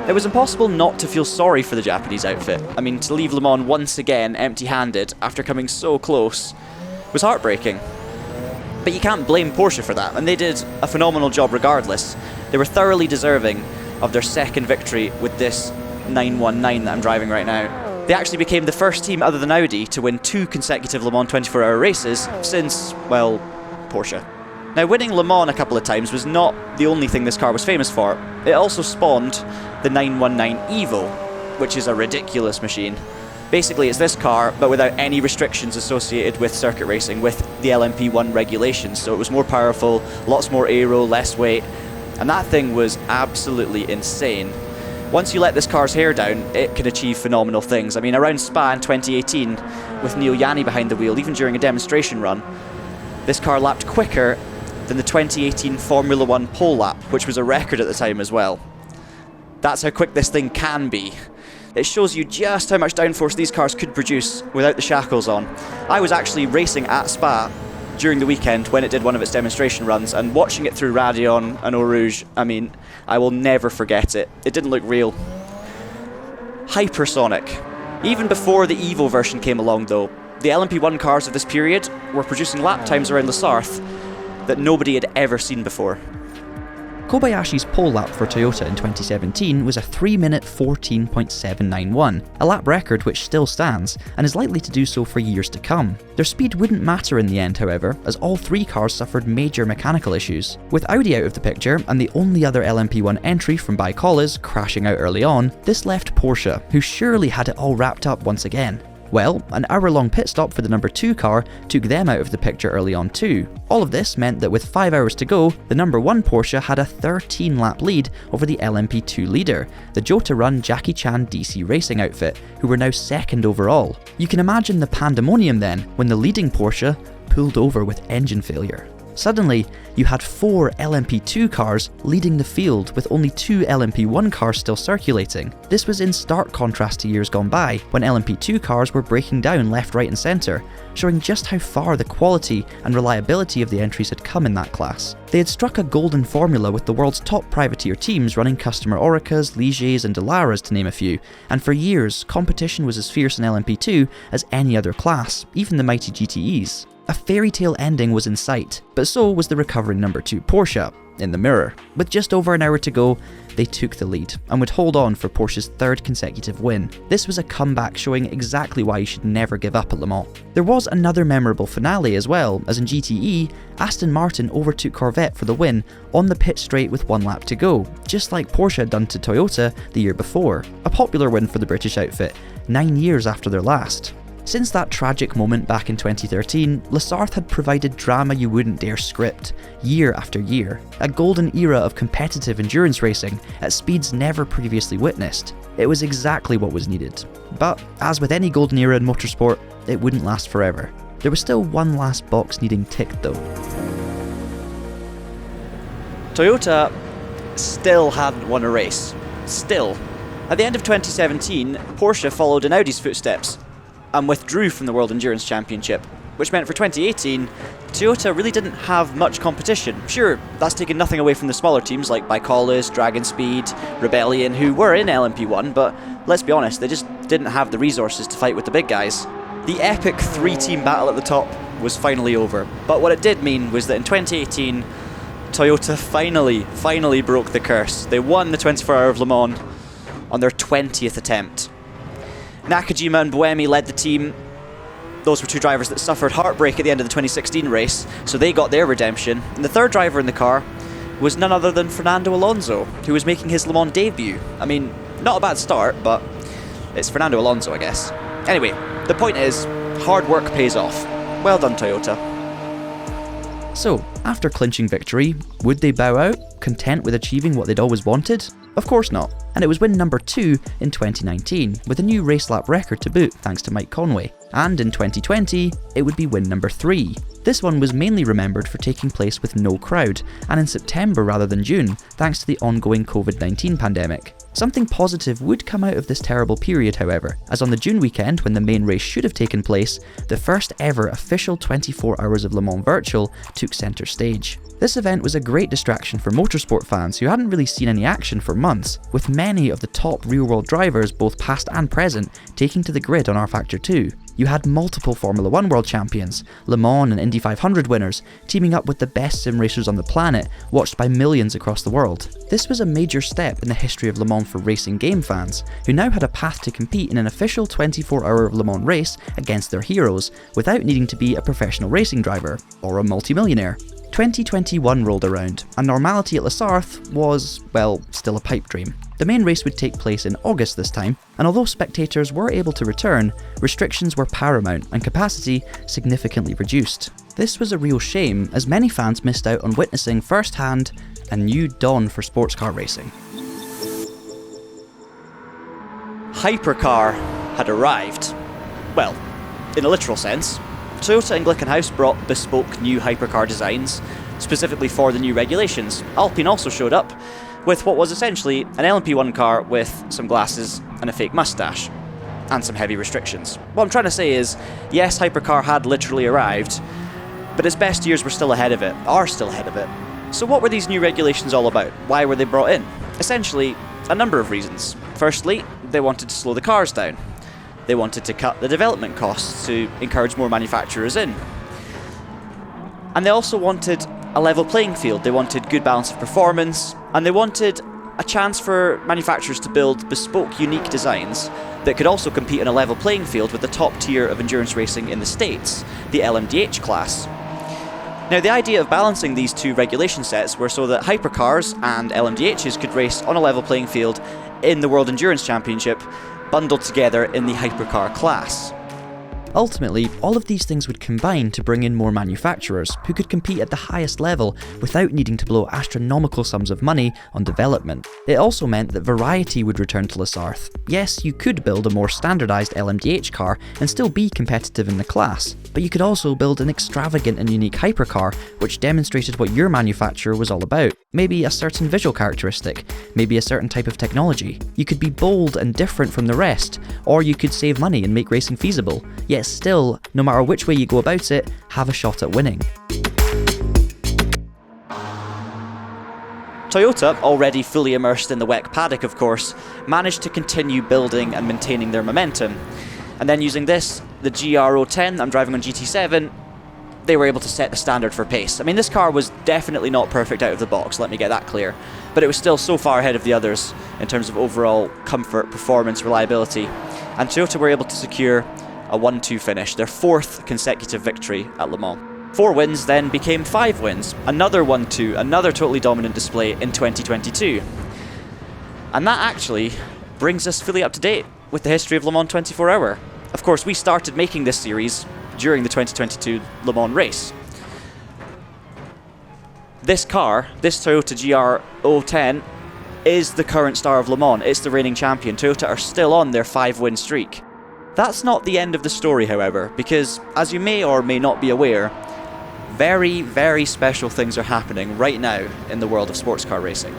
It was impossible not to feel sorry for the Japanese outfit. I mean, to leave Le Mans once again empty-handed after coming so close was heartbreaking. But you can't blame Porsche for that, and they did a phenomenal job regardless. They were thoroughly deserving of their second victory with this 919 that I'm driving right now. They actually became the first team other than Audi to win 2 consecutive Le Mans 24-hour races since, well, Porsche. Now, winning Le Mans a couple of times was not the only thing this car was famous for. It also spawned the 919 Evo, which is a ridiculous machine. Basically, it's this car, but without any restrictions associated with circuit racing, with the LMP1 regulations. So it was more powerful, lots more aero, less weight, and that thing was absolutely insane. Once you let this car's hair down, it can achieve phenomenal things. I mean, around Spa in 2018, with Neil Yanni behind the wheel, even during a demonstration run, this car lapped quicker than the 2018 Formula 1 pole lap, which was a record at the time as well. That's how quick this thing can be. It shows you just how much downforce these cars could produce without the shackles on. I was actually racing at Spa during the weekend when it did one of its demonstration runs, and watching it through Radeon and Eau Rouge, I mean, I will never forget it. It didn't look real. Hypersonic. Even before the Evo version came along though, the LMP1 cars of this period were producing lap times around the Sarthe that nobody had ever seen before. Kobayashi's pole lap for Toyota in 2017 was a 3-minute 14.791, a lap record which still stands, and is likely to do so for years to come. Their speed wouldn't matter in the end, however, as all 3 cars suffered major mechanical issues. With Audi out of the picture, and the only other LMP1 entry from Baikolles crashing out early on, this left Porsche, who surely had it all wrapped up once again. Well, an hour-long pit stop for the number 2 car took them out of the picture early on too. All of this meant that with 5 hours to go, the number 1 Porsche had a 13-lap lead over the LMP2 leader, the Jota-run Jackie Chan DC Racing outfit, who were now 2nd overall. You can imagine the pandemonium then, when the leading Porsche pulled over with engine failure. Suddenly, you had 4 LMP2 cars leading the field with only 2 LMP1 cars still circulating. This was in stark contrast to years gone by, when LMP2 cars were breaking down left, right and centre, showing just how far the quality and reliability of the entries had come in that class. They had struck a golden formula with the world's top privateer teams running customer Oricas, Ligiers and Delaras to name a few, and for years, competition was as fierce in LMP2 as any other class, even the mighty GTEs. A fairy tale ending was in sight, but so was the recovering number 2 Porsche, in the mirror. With just over an hour to go, they took the lead, and would hold on for Porsche's 3rd consecutive win. This was a comeback showing exactly why you should never give up at Le Mans. There was another memorable finale as well, as in GTE, Aston Martin overtook Corvette for the win on the pit straight with 1 lap to go, just like Porsche had done to Toyota the year before. A popular win for the British outfit, 9 years after their last. Since that tragic moment back in 2013, Le Sarthe had provided drama you wouldn't dare script, year after year, a golden era of competitive endurance racing at speeds never previously witnessed. It was exactly what was needed. But, as with any golden era in motorsport, it wouldn't last forever. There was still one last box needing ticked though. Toyota still hadn't won a race. Still. At the end of 2017, Porsche followed in Audi's footsteps and withdrew from the World Endurance Championship, which meant for 2018, Toyota really didn't have much competition. Sure, that's taken nothing away from the smaller teams like Baikolles, Dragon Speed, Rebellion, who were in LMP1, but let's be honest, they just didn't have the resources to fight with the big guys. The epic 3-team battle at the top was finally over, but what it did mean was that in 2018, Toyota finally broke the curse. They won the 24 Hour of Le Mans on their 20th attempt. Nakajima and Buemi led the team. Those were 2 drivers that suffered heartbreak at the end of the 2016 race, so they got their redemption. And the 3rd driver in the car was none other than Fernando Alonso, who was making his Le Mans debut. I mean, not a bad start, but it's Fernando Alonso, I guess. Anyway, the point is, hard work pays off. Well done, Toyota. So, after clinching victory, would they bow out, content with achieving what they'd always wanted? Of course not, and it was win number 2 in 2019, with a new race lap record to boot thanks to Mike Conway, and in 2020, it would be win number 3. This one was mainly remembered for taking place with no crowd, and in September rather than June, thanks to the ongoing COVID-19 pandemic. Something positive would come out of this terrible period, however, as on the June weekend, when the main race should have taken place, the first ever official 24 Hours of Le Mans Virtual took centre stage. This event was a great distraction for motorsport fans who hadn't really seen any action for months, with many of the top real-world drivers, both past and present, taking to the grid on rFactor 2. You had multiple Formula 1 world champions, Le Mans and Indy 500 winners, teaming up with the best sim racers on the planet, watched by millions across the world. This was a major step in the history of Le Mans for racing game fans, who now had a path to compete in an official 24-hour Le Mans race against their heroes, without needing to be a professional racing driver, or a multimillionaire. 2021 rolled around, and normality at La Sarthe was, well, still a pipe dream. The main race would take place in August this time, and although spectators were able to return, restrictions were paramount and capacity significantly reduced. This was a real shame, as many fans missed out on witnessing firsthand a new dawn for sports car racing. Hypercar had arrived. Well, in a literal sense. Toyota and Glickenhaus brought bespoke new hypercar designs, specifically for the new regulations. Alpine also showed up with what was essentially an LMP1 car with some glasses and a fake mustache, and some heavy restrictions. What I'm trying to say is, yes, hypercar had literally arrived, but its best years were still ahead of it, are still ahead of it. So what were these new regulations all about? Why were they brought in? Essentially, a number of reasons. Firstly, they wanted to slow the cars down. They wanted to cut the development costs to encourage more manufacturers in. And they also wanted a level playing field. They wanted good balance of performance, and they wanted a chance for manufacturers to build bespoke, unique designs that could also compete in a level playing field with the top tier of endurance racing in the States, the LMDH class. Now, the idea of balancing these two regulation sets were so that hypercars and LMDHs could race on a level playing field in the World Endurance Championship, bundled together in the hypercar class. Ultimately, all of these things would combine to bring in more manufacturers who could compete at the highest level without needing to blow astronomical sums of money on development. It also meant that variety would return to La Sarthe. Yes, you could build a more standardised LMDH car and still be competitive in the class, but you could also build an extravagant and unique hypercar which demonstrated what your manufacturer was all about. Maybe a certain visual characteristic, maybe a certain type of technology. You could be bold and different from the rest, or you could save money and make racing feasible, yet still, no matter which way you go about it, have a shot at winning. Toyota, already fully immersed in the WEC paddock of course, managed to continue building and maintaining their momentum. And then using this, the GR010 I'm driving on GT7, they were able to set the standard for pace. I mean, this car was definitely not perfect out of the box, let me get that clear, but it was still so far ahead of the others in terms of overall comfort, performance, reliability, and Toyota were able to secure a 1-2 finish, their fourth consecutive victory at Le Mans. 4 wins then became 5 wins, another 1-2, another totally dominant display in 2022. And that actually brings us fully up to date with the history of Le Mans 24 Hour. Of course, we started making this series during the 2022 Le Mans race. This car, this Toyota GR010, is the current star of Le Mans. It's the reigning champion. Toyota are still on their 5-win streak. That's not the end of the story, however, because, as you may or may not be aware, very, very special things are happening right now in the world of sports car racing.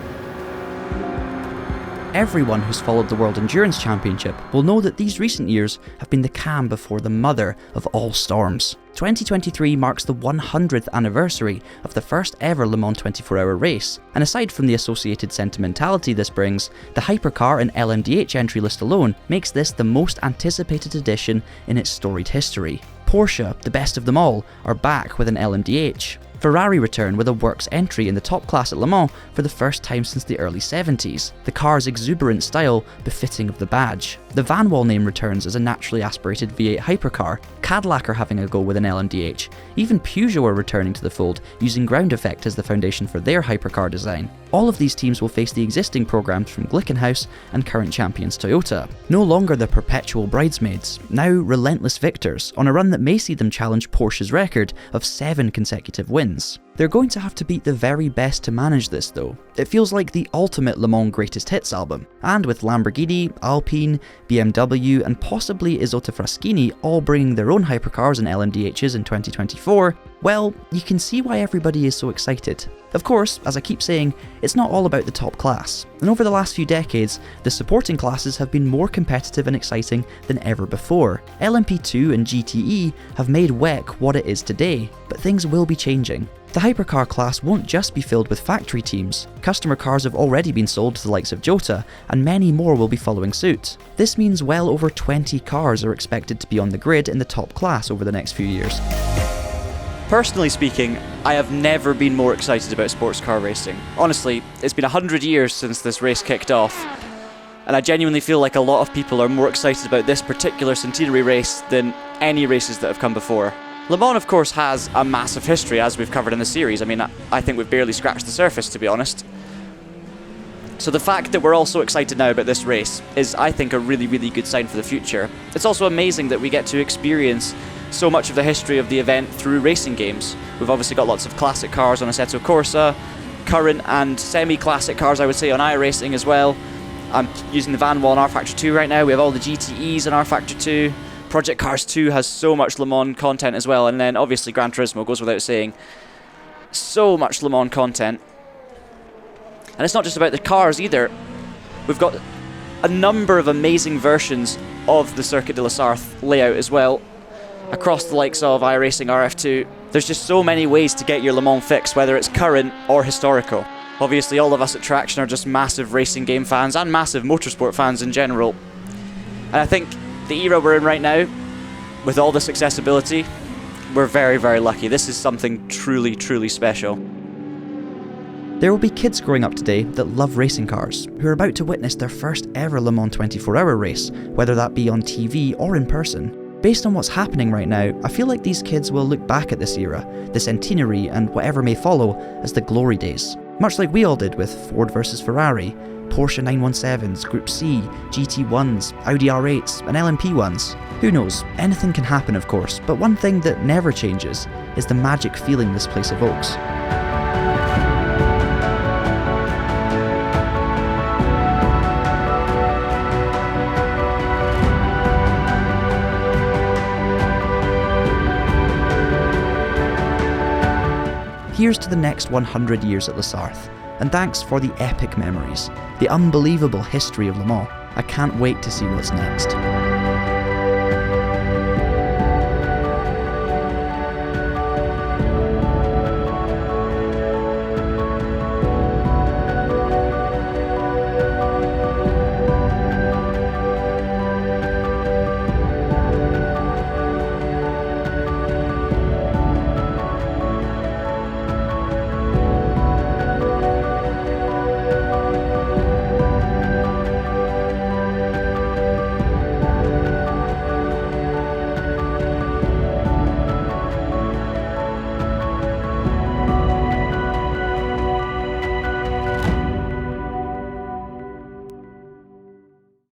Everyone who's followed the World Endurance Championship will know that these recent years have been the calm before the mother of all storms. 2023 marks the 100th anniversary of the first ever Le Mans 24-hour race, and aside from the associated sentimentality this brings, the hypercar and LMDH entry list alone makes this the most anticipated edition in its storied history. Porsche, the best of them all, are back with an LMDH. Ferrari return with a works entry in the top class at Le Mans for the first time since the early 70s, the car's exuberant style befitting of the badge. The Van Wall name returns as a naturally aspirated V8 hypercar, Cadillac are having a go with an LMDH, even Peugeot are returning to the fold, using ground effect as the foundation for their hypercar design. All of these teams will face the existing programs from Glickenhaus and current champions Toyota. No longer the perpetual bridesmaids, now relentless victors, on a run that may see them challenge Porsche's record of 7 consecutive wins. They're going to have to beat the very best to manage this though. It feels like the ultimate Le Mans greatest hits album, and with Lamborghini, Alpine, BMW and possibly Isotta Fraschini all bringing their own hypercars and LMDHs in 2024, well, you can see why everybody is so excited. Of course, as I keep saying, it's not all about the top class, and over the last few decades, the supporting classes have been more competitive and exciting than ever before. LMP2 and GTE have made WEC what it is today, but things will be changing. The hypercar class won't just be filled with factory teams. Customer cars have already been sold to the likes of Jota, and many more will be following suit. This means well over 20 cars are expected to be on the grid in the top class over the next few years. Personally speaking, I have never been more excited about sports car racing. Honestly, it's been 100 years since this race kicked off, and I genuinely feel like a lot of people are more excited about this particular Centenary race than any races that have come before. Le Mans, of course, has a massive history, as we've covered in the series. I mean, I think we've barely scratched the surface, to be honest. So the fact that we're all so excited now about this race is, I think, a really, really good sign for the future. It's also amazing that we get to experience so much of the history of the event through racing games. We've obviously got lots of classic cars on Assetto Corsa, current and semi-classic cars, I would say, on iRacing as well. I'm using the Van Wall on rFactor 2 right now. We have all the GTEs on rFactor 2. Project Cars 2 has so much Le Mans content as well, and then obviously Gran Turismo goes without saying. So much Le Mans content. And it's not just about the cars either. We've got a number of amazing versions of the Circuit de la Sarthe layout as well, across the likes of iRacing RF2. There's just so many ways to get your Le Mans fix, whether it's current or historical. Obviously all of us at Traxion are just massive racing game fans and massive motorsport fans in general. And I think the era we're in right now, with all this accessibility, we're very, very lucky. This is something truly, truly special. There will be kids growing up today that love racing cars, who are about to witness their first ever Le Mans 24-hour race, whether that be on TV or in person. Based on what's happening right now, I feel like these kids will look back at this era, the Centenary and whatever may follow, as the glory days. Much like we all did with Ford versus Ferrari, Porsche 917s, Group C, GT1s, Audi R8s and LMP1s. Who knows, anything can happen of course, but one thing that never changes is the magic feeling this place evokes. Here's to the next 100 years at La Sarthe, and thanks for the epic memories, the unbelievable history of Le Mans. I can't wait to see what's next.